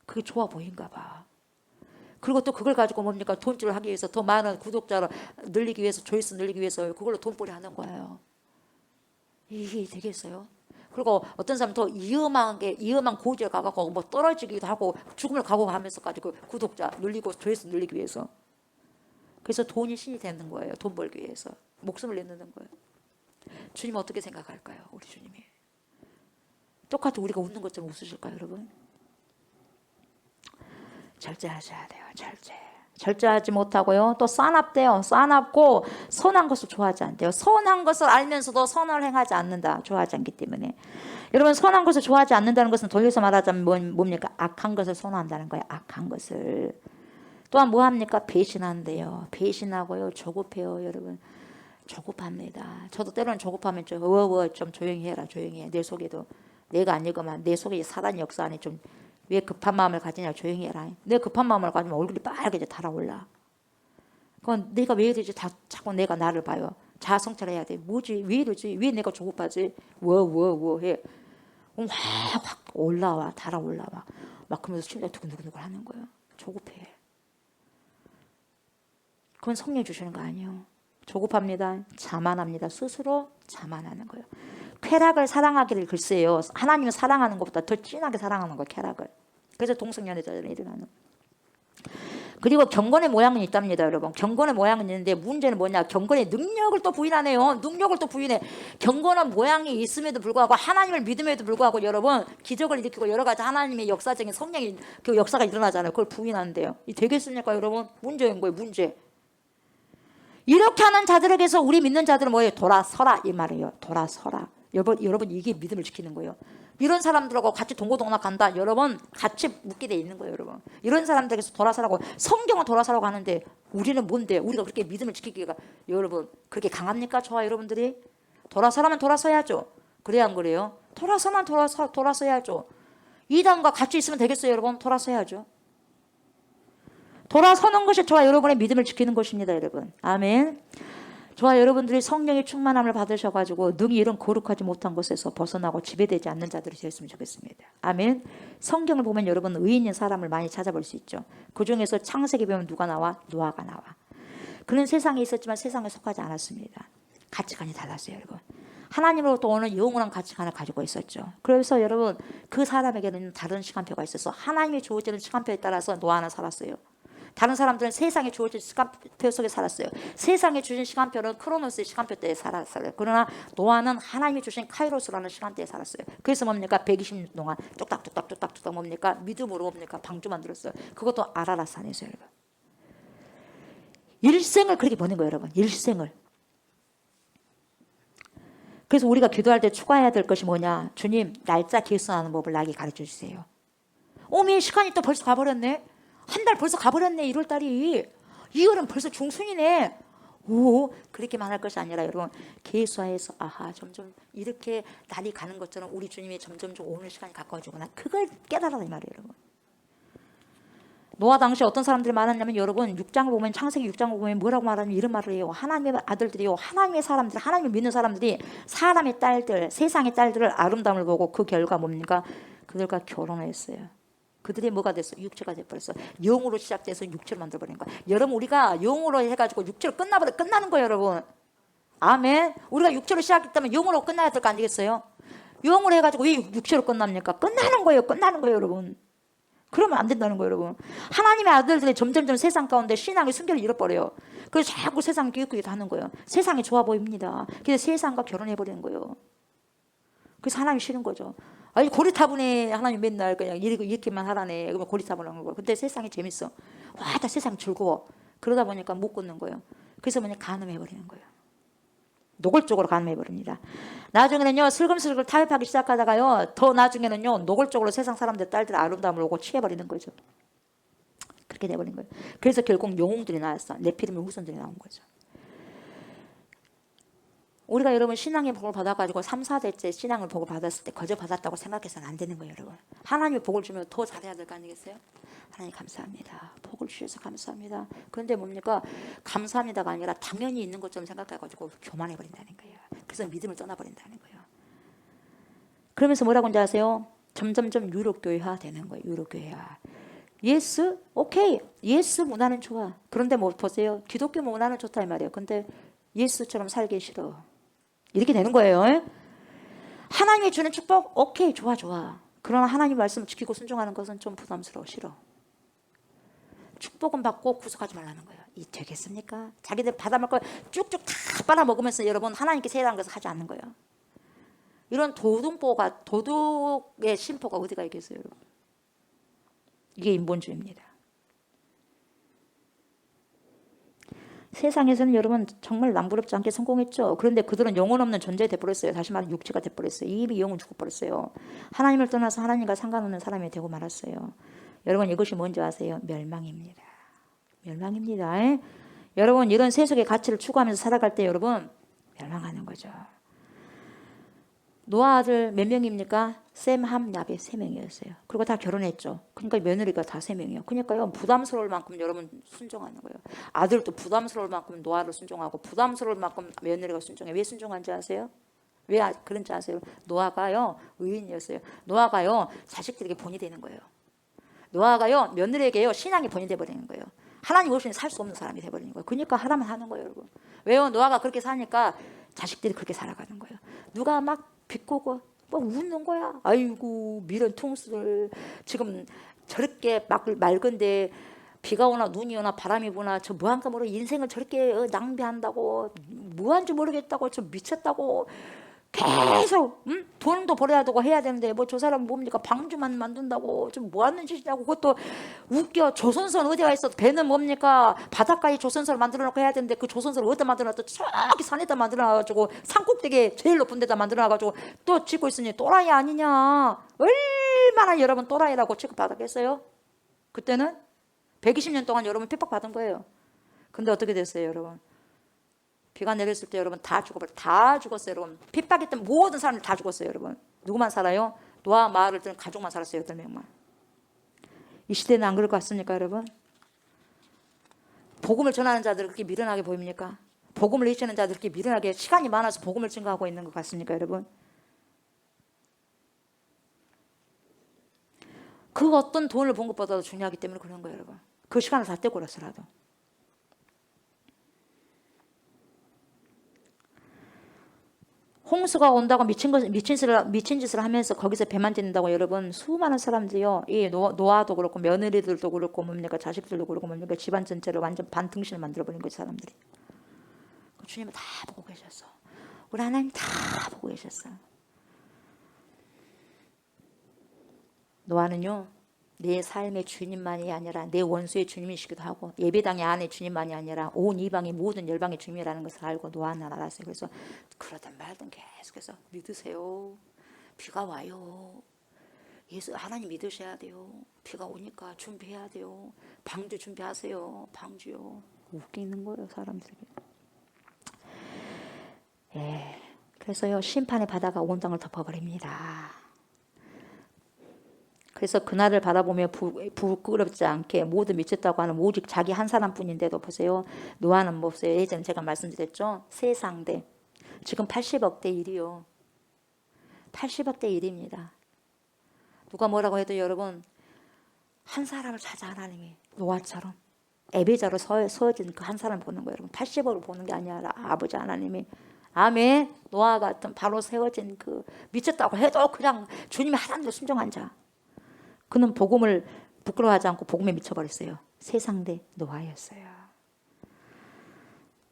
그게 좋아 보인가 봐. 그리고 또 그걸 가지고 뭡니까? 돈줄을 하기 위해서 더 많은 구독자를 늘리기 위해서, 조회수 늘리기 위해서 그걸로 돈벌이 하는 거예요. 이게 되겠어요? 그리고 어떤 사람은 더 위험한 고지에 가고 뭐 떨어지기도 하고 죽음을 각오하면서까지 그 구독자 늘리고 조회수 늘리기 위해서. 그래서 돈이 신이 되는 거예요. 돈 벌기 위해서. 목숨을 내놓는 거예요. 주님 어떻게 생각할까요? 우리 주님이. 똑같이 우리가 웃는 것처럼 웃으실까요, 여러분? 절제하셔야 돼요. 절제하지 못하고요. 또 싸납대요. 싸납고 선한 것을 좋아하지 않대요. 선한 것을 알면서도 선을 행하지 않는다. 좋아하지 않기 때문에. 여러분, 선한 것을 좋아하지 않는다는 것은 돌려서 말하자면 뭡니까? 악한 것을 선호한다는 거예요. 악한 것을. 또한 뭐합니까? 배신한대요. 배신하고요. 조급해요. 여러분. 조급합니다. 저도 때로는 조급하면 좀 조용히 해라. 조용히 해. 내 속에도 내가 아니고만 내 속에 사단의 역사 안에 좀 왜 급한 마음을 가지냐 조용히 해라. 내 급한 마음을 가지면 얼굴이 빨갛게 달아올라. 그건 내가 왜 이러지? 자꾸 내가 나를 봐요. 자아 성찰해야 돼. 뭐지? 왜 이러지? 왜 내가 조급하지? 해. 확 올라와. 달아올라와. 막 그러면서 심장이 두근두근 하는 거예요. 조급해. 그건 성령 주시는 거 아니에요. 조급합니다. 자만합니다. 스스로 자만하는 거예요. 쾌락을 사랑하기를 글쎄요. 하나님을 사랑하는 것보다 더 진하게 사랑하는 거예요. 쾌락을. 그래서 동성연애자들이 일어나는. 그리고 경건의 모양은 있답니다, 여러분. 경건의 모양은 있는데 문제는 뭐냐? 경건의 능력을 또 부인하네요. 능력을 또 부인해. 경건한 모양이 있음에도 불구하고 하나님을 믿음에도 불구하고 여러분 기적을 일으키고 여러 가지 하나님의 역사적인 성령의 그 역사가 일어나잖아요. 그걸 부인한대요. 이 되겠습니까, 여러분? 문제인 거예요, 문제. 이렇게 하는 자들에게서 우리 믿는 자들은 뭐예요? 돌아서라 이 말이에요. 돌아서라. 여러분 이게 믿음을 지키는 거예요. 이런 사람들하고 같이 동고동락 한다. 여러분 같이 묶게 돼 있는 거예요. 여러분 이런 사람들에게서 돌아서라고 성경은 돌아서라고 하는데 우리는 뭔데? 우리가 그렇게 믿음을 지키기가 여러분 그렇게 강합니까? 저와 여러분들이 돌아서라면 돌아서야죠. 그래야 안 그래요? 돌아서만 돌아서야죠. 이단과 같이 있으면 되겠어요, 여러분? 돌아서야죠. 돌아서는 것이 저와 여러분의 믿음을 지키는 것입니다, 여러분. 아멘. 저와 여러분들이 성령의 충만함을 받으셔가지고 능히 이런 거룩하지 못한 것에서 벗어나고 지배되지 않는 자들이 되었으면 좋겠습니다. 아멘. 성경을 보면 여러분 의인인 사람을 많이 찾아볼 수 있죠. 그 중에서 창세기 보면 누가 나와? 노아가 나와. 그는 세상에 있었지만 세상에 속하지 않았습니다. 가치관이 달랐어요, 여러분. 하나님으로부터 오는 영원한 가치관을 가지고 있었죠. 그래서 여러분 그 사람에게는 다른 시간표가 있어서 하나님이 주어지는 시간표에 따라서 노아는 살았어요. 다른 사람들은 세상에 주어진 시간표 속에 살았어요. 세상에 주신 시간표는 크로노스의 시간표 때에 살았어요. 그러나 노아는 하나님이 주신 카이로스라는 시간대에 살았어요. 그래서 뭡니까? 120년 동안 뚝딱뚝딱 뭡니까? 믿음으로 뭡니까? 방주 만들었어요. 그것도 아라라산에서 여러분. 일생을 그렇게 보낸 거예요, 여러분. 일생을. 그래서 우리가 기도할 때 추가해야 될 것이 뭐냐? 주님, 날짜 계산하는 법을 나에게 가르쳐 주세요. 어미 시간이 또 벌써 가버렸네. 한 달 벌써 가버렸네. 1월달이 2월은 벌써 중순이네. 오, 그렇게만 할 것이 아니라 여러분 계수해서 점점 이렇게 날이 가는 것처럼 우리 주님이 점점 오는 시간이 가까워지구나. 그걸 깨달아라 이 말이에요, 여러분. 노아 당시 어떤 사람들이 말하냐면 여러분 6장을 보면 창세기 6장을 보면 뭐라고 말하냐면 이런 말을 해요. 하나님의 아들들이요, 하나님의 사람들, 하나님을 믿는 사람들이 사람의 딸들, 세상의 딸들을 아름다움을 보고 그 결과 뭡니까? 그들과 결혼을 했어요. 그들이 뭐가 됐어? 육체가 돼버렸어. 영으로 시작돼서 육체로 만들어버린 거야. 여러분 우리가 영으로 해가지고 육체로 끝나는 거예요, 여러분. 아멘. 우리가 육체로 시작했다면 영으로 끝나야 될 거 아니겠어요? 영으로 해가지고 왜 육체로 끝납니까? 끝나는 거예요. 끝나는 거예요, 여러분. 그러면 안 된다는 거예요, 여러분. 하나님의 아들들이 점점점 세상 가운데 신앙의 순결을 잃어버려요. 그래서 자꾸 세상 기웃기웃 하는 거예요. 세상이 좋아 보입니다. 그래서 세상과 결혼해버리는 거예요. 그래서 하나님이 싫은 거죠. 아니 고리타분해. 하나님 맨날 그냥 이렇게만 하라네. 그러면 고리타분한 거예요. 근데 세상이 재밌어. 와, 다 세상 즐거워. 그러다 보니까 못 걷는 거예요. 그래서 그냥 간음해버리는 거예요. 노골적으로 간음해버립니다. 나중에는요, 슬금슬금 타협하기 시작하다가요, 더 나중에는요, 노골적으로 세상 사람들 딸들 아름다움을 오고 취해버리는 거죠. 그렇게 돼버린 거예요. 그래서 결국 영웅들이 나왔어. 네피림의 후손들이 나온 거죠. 우리가 여러분 신앙의 복을 받아가지고 3, 4대째 신앙을 복을 받았을 때 거저 받았다고 생각해서는 안 되는 거예요, 여러분. 하나님의 복을 주면 더 잘해야 될 거 아니겠어요? 하나님 감사합니다. 복을 주셔서 감사합니다. 그런데 뭡니까? 감사합니다가 아니라 당연히 있는 것처럼 생각해가지고 교만해버린다는 거예요. 그래서 믿음을 떠나버린다는 거예요. 그러면서 뭐라고 하는지 아세요? 점점점 유로교회화 되는 거예요. 유로교회화. 예수? 오케이. 예수 문화는 좋아. 그런데 뭐 보세요. 기독교 문화는 좋다 이 말이에요. 근데 예수처럼 살기 싫어. 이렇게 되는 거예요. 하나님이 주는 축복? 오케이. 좋아 좋아. 그러나 하나님 말씀을 지키고 순종하는 것은 좀 부담스러워. 싫어. 축복은 받고 구속하지 말라는 거예요. 이 되겠습니까? 자기들 받아먹을 걸 쭉쭉 다 빨아먹으면서 여러분 하나님께 세라는 것을 하지 않는 거예요. 이런 도둑의 심포가 어디가 있겠어요, 여러분? 이게 인본주의입니다. 세상에서는 여러분 정말 남부럽지 않게 성공했죠. 그런데 그들은 영혼 없는 존재 돼버렸어요. 다시 말하면 육체가 돼버렸어요. 이미 영은 죽어버렸어요. 하나님을 떠나서 하나님과 상관없는 사람이 되고 말았어요. 여러분 이것이 뭔지 아세요? 멸망입니다. 멸망입니다. 여러분 이런 세속의 가치를 추구하면서 살아갈 때 여러분 멸망하는 거죠. 노아 아들 몇 명입니까? 셈, 함, 야벳 3명이었어요. 그리고 다 결혼했죠. 그러니까 며느리가 다 3명이에요. 그러니까요 부담스러울 만큼 여러분 순종하는 거예요. 아들도 부담스러울 만큼 노아를 순종하고 부담스러울 만큼 며느리가 순종해. 왜 순종한지 아세요? 왜 그런지 아세요? 노아가요 의인이었어요. 노아가요 자식들에게 본이 되는 거예요. 노아가요 며느리에게요 신앙이 본이 돼버리는 거예요. 하나님 없이는 살 수 없는 사람이 돼버리는 거예요. 그러니까 하라면 하는 거예요, 여러분. 왜요? 노아가 그렇게 사니까 자식들이 그렇게 살아가는 거예요. 누가 막 비꼬고 막 웃는 거야. 아이고 미련 통수를 지금 저렇게 막 맑은데 비가 오나 눈이 오나 바람이 부나 저 뭐한가 모르고 인생을 저렇게 낭비한다고 뭐한지 모르겠다고 저 미쳤다고 계속 돈도 벌어야 되고 해야 되는데 뭐 저 사람 뭡니까 방주만 만든다고 좀 뭐 하는 짓이냐고. 그것도 웃겨. 조선소는 어디가 있어. 배는 뭡니까 바닷가에 조선소를 만들어 놓고 해야 되는데 그 조선소를 어디다 만들어 놨어. 저기 산에다 만들어 놔가지고 산꼭대기에 제일 높은 데다 만들어 놔가지고 또 짓고 있으니 또라이 아니냐. 얼마나 여러분 또라이라고 취급받았겠어요. 그때는 120년 동안 여러분 핍박받은 거예요. 근데 어떻게 됐어요, 여러분? 비가 내렸을 때 여러분 다 죽어버렸어요. 다 죽었어요, 여러분. 핍박했던 모든 사람들 다 죽었어요, 여러분. 누구만 살아요? 노아 마을을 든 가족만 살았어요, 8명만. 이 시대는 안 그럴 것 같습니까, 여러분? 복음을 전하는 자들 그렇게 미련하게 보입니까? 복음을 외치는 자들 그렇게 미련하게 시간이 많아서 복음을 증거하고 있는 것 같습니까, 여러분? 그 어떤 돈을 본 것보다도 중요하기 때문에 그런 거예요, 여러분. 그 시간을 다 떼고라서라도. 홍수가 온다고 미친 짓을 하면서 거기서 배 만진다고 여러분 수많은 사람들이요. 이 노아도 그렇고 며느리들도 그렇고 뭡니까 자식들도 그렇고 뭡니까 집안 전체를 완전 반등신을 만들어버린 거지 사람들이. 주님은 다 보고 계셨어. 우리 하나님 다 보고 계셨어. 노아는요. 내 삶의 주님만이 아니라 내 원수의 주님이시기도 하고 예배당의 안에 주님만이 아니라 온 이방의 모든 열방의 주님이라는 것을 알고 노아는 알았어요. 그래서 그러든 말든 계속해서 믿으세요. 비가 와요. 예수 하나님 믿으셔야 돼요. 비가 오니까 준비해야 돼요. 방주 준비하세요. 방주요. 웃기는 거예요, 사람들이. 예. 그래서요 심판의 바다가 온 땅을 덮어버립니다. 그래서 그날을 바라보며 부끄럽지 않게 모두 미쳤다고 하는 오직 자기 한 사람뿐인데도 보세요. 노아는 뭐 없어요. 예전에 제가 말씀드렸죠. 세상대. 지금 80억 대 1이요. 80억 대 1입니다. 누가 뭐라고 해도 여러분 한 사람을 찾아 하나님이 노아처럼 애배자로 서어진 그 한 사람을 보는 거예요. 여러분 80억을 보는 게 아니라 아버지 하나님이 아멘. 노아 같은 바로 세워진 그 미쳤다고 해도 그냥 주님이 하라는 대로 순종한 자. 그는 복음을 부끄러워하지 않고 복음에 미쳐버렸어요. 세상대 노아였어요.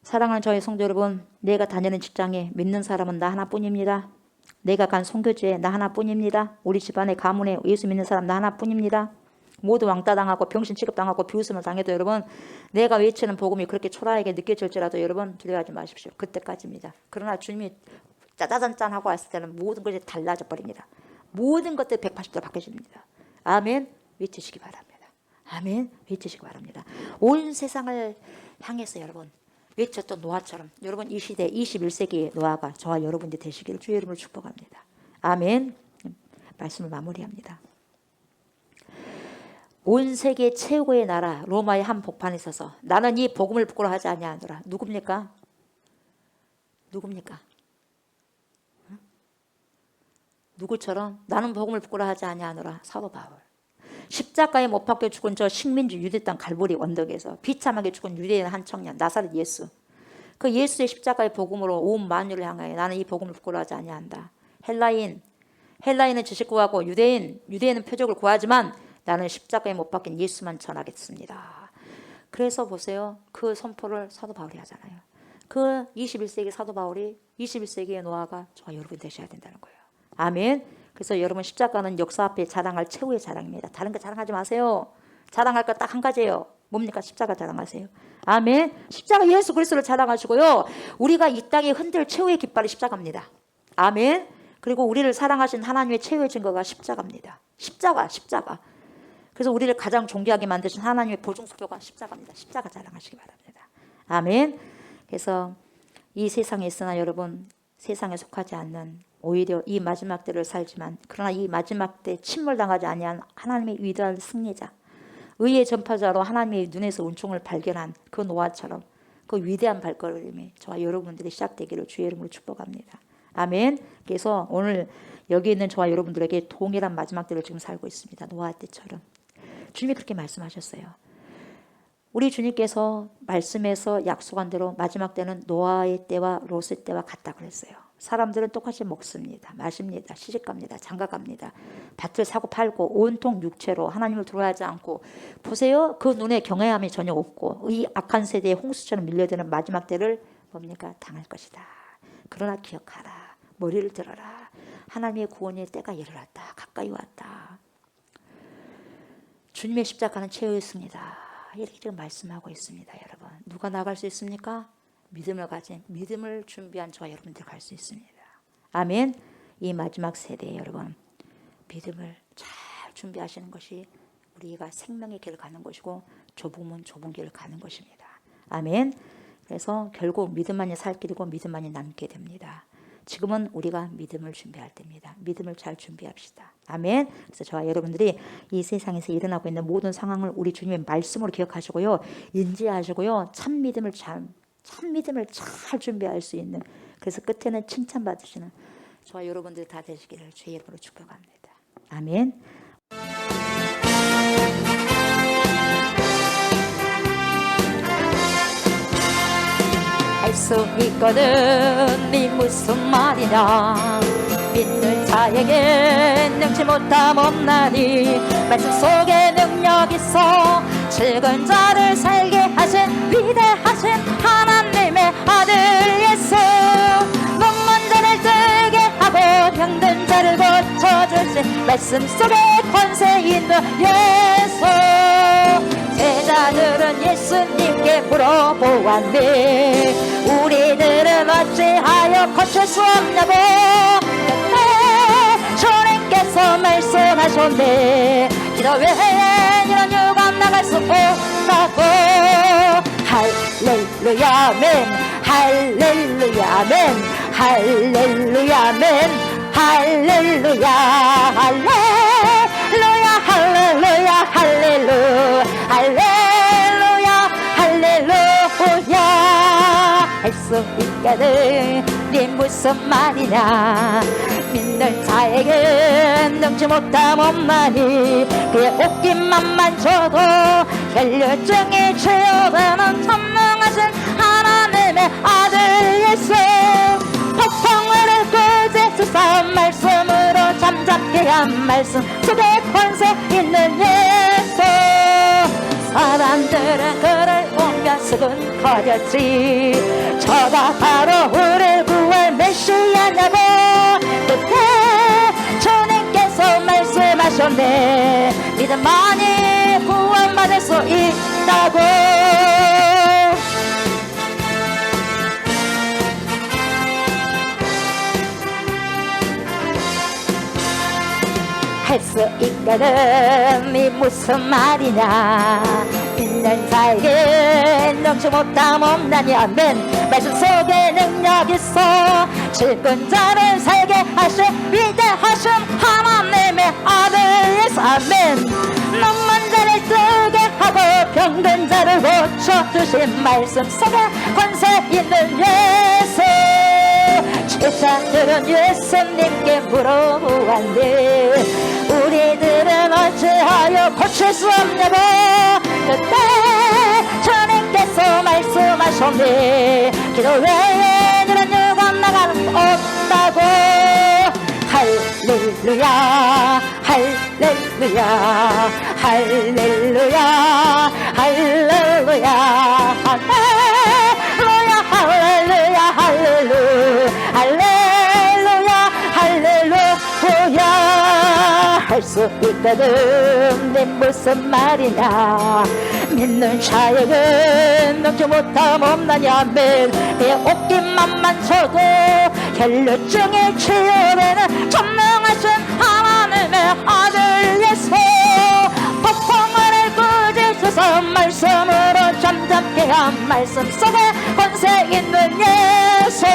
사랑하는 저희 성도 여러분, 내가 다니는 직장에 믿는 사람은 나 하나뿐입니다. 내가 간 선교지에 나 하나뿐입니다. 우리 집안의 가문에 예수 믿는 사람 나 하나뿐입니다. 모두 왕따 당하고 병신 취급당하고 비웃음을 당해도 여러분, 내가 외치는 복음이 그렇게 초라하게 느껴질지라도 여러분 두려워하지 마십시오. 그때까지입니다. 그러나 주님이 짜자잔짠 하고 왔을 때는 모든 것이 달라져 버립니다. 모든 것들이 180도 바뀌어집니다. 아멘. 외치시기 바랍니다. 아멘. 외치시기 바랍니다. 온 세상을 향해서 여러분 외쳤던 노아처럼 여러분 이 시대 21세기의 노아가 저와 여러분이 되시기를 주의 이름으로 축복합니다. 아멘. 말씀을 마무리합니다. 온 세계 최고의 나라 로마의 한 복판에 서서 나는 이 복음을 부끄러워하지 아니하노라. 누굽니까? 누굽니까? 누구처럼? 나는 복음을 부끄러워하지 아니하노라. 사도 바울. 십자가에 못 박혀 죽은 저 식민지 유대 땅 갈보리 언덕에서 비참하게 죽은 유대인 한 청년 나사렛 예수. 그 예수의 십자가의 복음으로 온 만유를 향하여 나는 이 복음을 부끄러워하지 아니한다. 헬라인은 지식 구하고 유대인은 표적을 구하지만 나는 십자가에 못 박힌 예수만 전하겠습니다. 그래서 보세요. 그 선포를 사도 바울이 하잖아요. 그 21세기 사도 바울이 21세기의 노아가 저와 여러분이 되셔야 된다는 거예요. 아멘. 그래서 여러분 십자가는 역사 앞에 자랑할 최후의 자랑입니다. 다른 거 자랑하지 마세요. 자랑할 거 딱 한 가지예요. 뭡니까? 십자가 자랑하세요. 아멘. 십자가 예수 그리스도를 자랑하시고요. 우리가 이 땅에 흔들 최후의 깃발이 십자가입니다. 아멘. 그리고 우리를 사랑하신 하나님의 최후의 증거가 십자가입니다. 십자가. 그래서 우리를 가장 존귀하게 만드신 하나님의 보증수표가 십자가입니다. 십자가 자랑하시기 바랍니다. 아멘. 그래서 이 세상에 있으나 여러분 세상에 속하지 않는 오히려 이 마지막 때를 살지만 그러나 이 마지막 때 침몰당하지 아니한 하나님의 위대한 승리자 의의 전파자로 하나님의 눈에서 은총을 발견한 그 노아처럼 그 위대한 발걸음이 저와 여러분들이 시작되기를 주의 이름으로 축복합니다. 아멘. 그래서 오늘 여기 있는 저와 여러분들에게 동일한 마지막 때를 지금 살고 있습니다. 노아 때처럼. 주님이 그렇게 말씀하셨어요. 우리 주님께서 말씀에서 약속한 대로 마지막 때는 노아의 때와 롯의 때와 같다 그랬어요. 사람들은 똑같이 먹습니다. 마십니다. 시집갑니다. 장가갑니다. 밭을 사고 팔고 온통 육체로 하나님을 들어야지 않고 보세요. 그 눈에 경외함이 전혀 없고 이 악한 세대에 홍수처럼 밀려드는 마지막 때를 뭡니까? 당할 것이다. 그러나 기억하라. 머리를 들어라. 하나님의 구원의 때가 이르렀다. 가까이 왔다. 주님의 십자가는 최후였습니다. 이렇게 지금 말씀하고 있습니다. 여러분 누가 나갈 수 있습니까? 믿음을 가진 믿음을 준비한 저와 여러분들 갈 수 있습니다. 아멘. 이 마지막 세대에 여러분 믿음을 잘 준비하시는 것이 우리가 생명의 길을 가는 것이고 좁은 길을 가는 것입니다. 아멘. 그래서 결국 믿음만이 살 길이고 믿음만이 남게 됩니다. 지금은 우리가 믿음을 준비할 때입니다. 믿음을 잘 준비합시다. 아멘. 그래서 저와 여러분들이 이 세상에서 일어나고 있는 모든 상황을 우리 주님의 말씀으로 기억하시고요. 인지하시고요. 참 믿음을 잘 준비할 수 있는 그래서 끝에는 칭찬받으시는 저와 여러분들 다 되시기를 주의 이름으로 축복합니다. 아멘. 알 수 있거든 네 무슨 말이냐 믿는 자에게 능치 못함 없나니 말씀 속에 능력 있어 죽은 자를 살게 하신 위대하신 하나님의 아들 예수 눈먼 자를 뜨게 하고 병든 자를 고쳐주신 말씀 속에 권세 있는 예수 제자들은 예수님께 물어보았네 우리들은 어찌하여 고칠 수 없냐고 그때 주님께서 말씀하셨네 기도 외엔 이런 유감 나갈 수 없다고 할렐루야 아멘 할렐루야 아멘 할렐루야 아멘 할렐루야 할렐루야 할렐루야 할렐루야 할렐루야 할렐루야 할 수 있거든 네 무슨 말이냐 믿는 자에게 능치 못함 없나니 그의 옷깃만 만져도 혈류증이 치유되는 전능하신 하나님의 아들 예수 귀한 말씀 속에 권세 있는 예수. 사람들은 그를 보며 수근거렸지. 저가 바로 우리를 구할 메시아냐고. 그때 주님께서 말씀하셨네. 믿음만이 구원받을 수 있다고. 할 수 있거든. 이 무슨 말이냐. 있는 자에게 넘지 못함 없나니. 아멘. 말씀 속에 능력 있어 질끈 자를 살게 하실 위대하신 하나님의 아들 예수. 아멘. 넘은 자를 뜨게 하고 병든 자를 고쳐주신 말씀 속에 권세 있는 예수. 제자들은 예수님께 물어보았네. 우리들은 어찌하여 고칠 수 없냐고. 그때 주님께서 말씀하셨네. 기도 외에 이런 일과 나가는 없다고. 할렐루야 할렐루야 할렐루야 할렐루야 할렐루야 할렐루야 할렐루야 할렐루야 할렐루야. 할 수 있거든. 내 무슨 말이냐. 믿는 자에게 넘지 못함 없나냐. 아멘. 내 옷깃만 만져도 혈루증에 치유되는 전능하신 하나님의 아들 예수. 폭풍을 꾸짖으셔서 말씀으로 잠잠케 한 말씀 속에 권세 있는 예수.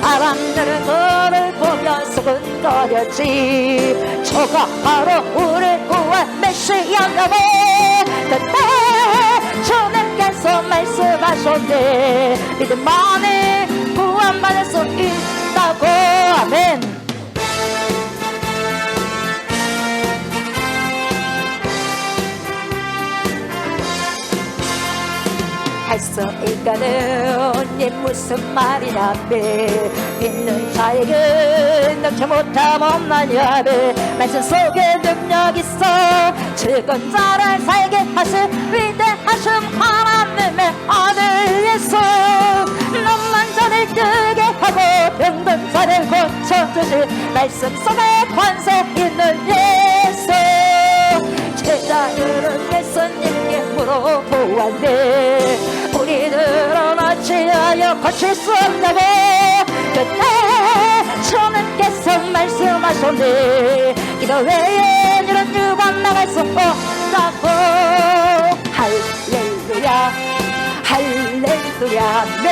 사람들은 너를 보며 수근거렸지. 저가 바로 우리를 구할 메시아냐고. 그때 주님께서 말씀하셨네. 믿음만이 구원받을 수 있다고. 아멘. 할 수 있거든. 이게 무슨 말이냐. 믿는 자에게 넘지 못함 없나냐. 말씀 속에 능력 있어 즐거운 자를 살게 하실 위대하신 하나님의 아들 예수. 넘는 자를 뜨게 하고 병든 자를 고쳐주실 말씀 속에 권세 있는 예수. 제자들은 예수님께 물어보았네. 우리들은 어찌하여 고칠 수 없다고. 그때 주님께서 말씀하셨네. 기도 외에 이런 일과 나갈 수 없다고. 할렐루야 할렐루야 네.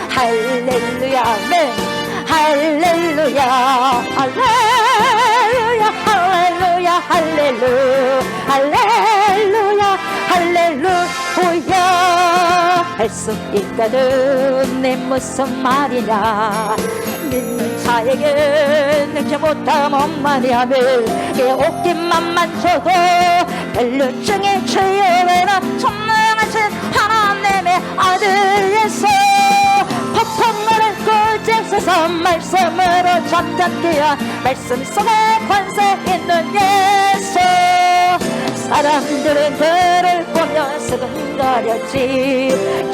할렐루야 네. 할렐루야 할렐루야 할렐루야 할렐루야 할렐루야 할렐루야. 할 수 있거든. 내 무슨 말이냐. 믿는 자에게 능치 못함 없나니. 아멘. 내 옷깃만 만져도 혈루증에 치유되는 전능하신 하나님의 아들 예수. 폭풍을 꾸짖으셔서 말씀으로 잠잠케 한 말씀 속에 권세 있는 예수. 사람들은 그를 보며 수근거렸지.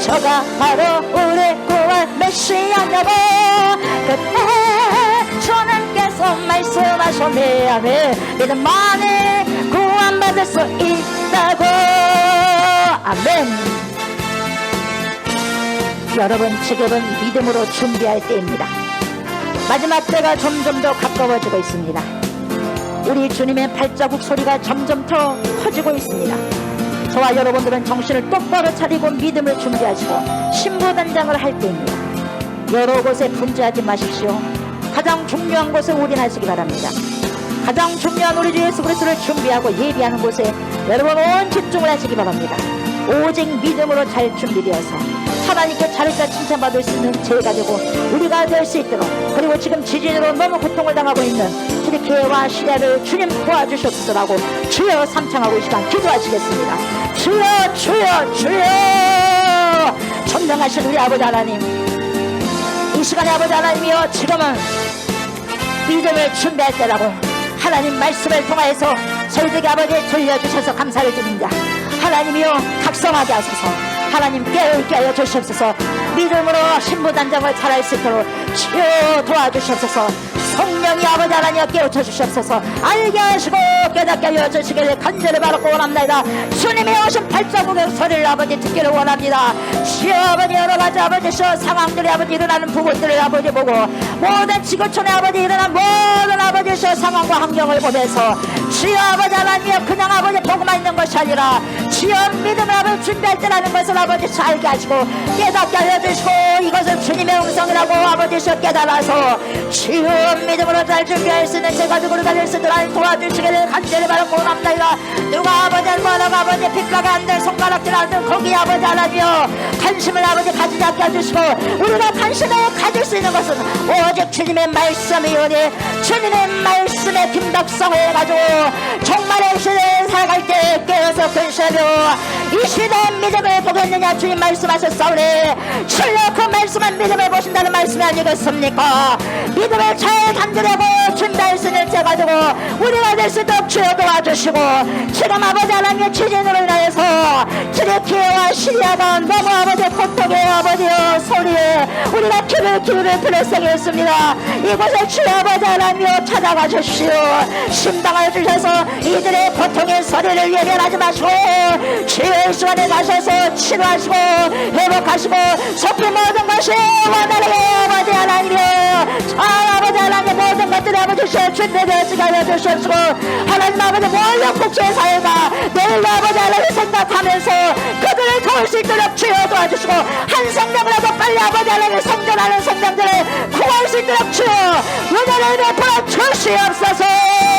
저가 바로 우리 구할 메시아냐고. 그때 주님께서 말씀하셨네. 아멘. 믿음만이 구원받을 수 있다고. 아멘. 여러분, 지금은 믿음으로 준비할 때입니다. 마지막 때가 점점 더 가까워지고 있습니다. 우리 주님의 발자국 소리가 점점 더 커지고 있습니다. 저와 여러분들은 정신을 똑바로 차리고 믿음을 준비하시고 신부단장을 할 때입니다. 여러 곳에 분주하지 마십시오. 가장 중요한 곳에 올인하시기 바랍니다. 가장 중요한 우리 주 예수 그리스도를 준비하고 예비하는 곳에 여러분 온 집중을 하시기 바랍니다. 오직 믿음으로 잘 준비되어서 하나님께 자리가 칭찬받을 수 있는 제가 되고 우리가 될 수 있도록, 그리고 지금 지진으로 너무 고통을 당하고 있는 튀르키예와 시리아를 주님 도와주셨으라고 주여 삼창하고 이 시간 기도하시겠습니다. 주여 주여 주여. 전능하신 우리 아버지 하나님, 이 시간에 아버지 하나님이여, 지금은 믿음을 준비할 때라고 하나님 말씀을 통하여서 저희들에게 아버지 들려주셔서 감사를 드립니다. 하나님이여 각성하게 하소서. 하나님 깨어있게 하여 주시옵소서. 믿음으로 신부단장을 잘할 수 있도록 주여 도와주시옵소서. 성령이 아버지 하나님 깨우쳐 주시옵소서. 알게 하시고 깨닫게 하여 주시기를 간절히 바라고 원합니다. 주님의 오신 발자국의 소리를 아버지 듣기를 원합니다. 주여 아버지 여러 가지 아버지 상황들이 아버지 일어나는 부분들을 아버지 보고 모든 지구촌에 아버지 일어난 모든 아버지 상황과 환경을 보면서 주여 아버지 하나님 그냥 아버지 보고만 있는 것이 아니라 주여 믿음을 아버지 준비할 때라는 것을 아버지 알게 하시고 깨닫게 하여 주시고 이것을 주님의 음성이라고 아버지 깨달아서 주여 믿음으로 잘 준비할 수 있는 제가 누구를 달릴 수 있도록 도와주시기를 간절히 바라고 원합니다. 누가 아버지 할머니가 아버지 빗가가 안된 손가락질 안된 거기 아버지 하나며 관심을 아버지 가지지 않게 해주시고 우리가 관심을 가질 수 있는 것은 오직 주님의 말씀이오니 주님의 말씀에 김덕성을 가지고 종말의 시대에 살아갈 때 깨어서 근시하며 이 시대의 믿음을 보겠느냐 주님 말씀하셨사오니 실로 그 말씀은 믿음을 보신다는 말씀이 아니겠습니까? 믿음을 잘 간절하고 준비할 수 있는 자 가지고 우리가 될 수 있도록 주여 도와주시고 지금 아버지 하나님의 지진으로 인하여서 트리키와 시리아가 너무 아버지 고통의 아버지의 소리에 우리가 귀를 들을 새겨 있습니다. 이곳에 주여 아버지 하나님여 찾아가 주시오. 심당하여 주셔서 이들의 고통의 소리를 예견하지 마시고 주여 이 시간에 가셔서 치료하시고 회복하시고 속히 모든 것이 원하게 아버지 하나님여 아버지 하나님 모든 것들이 아버지 준비되어지게 하여 주시옵시고 하나님 아버지 모든 국제 사회가 내일 아버지 하나님 생각하면서 그들을 도울 수 있도록 주여 도와주시고 한 생명이라도 빨리 아버지 하나님 생존하는 생명들을 구할 수 있도록 주여 은혜를 베풀어 주시옵소서.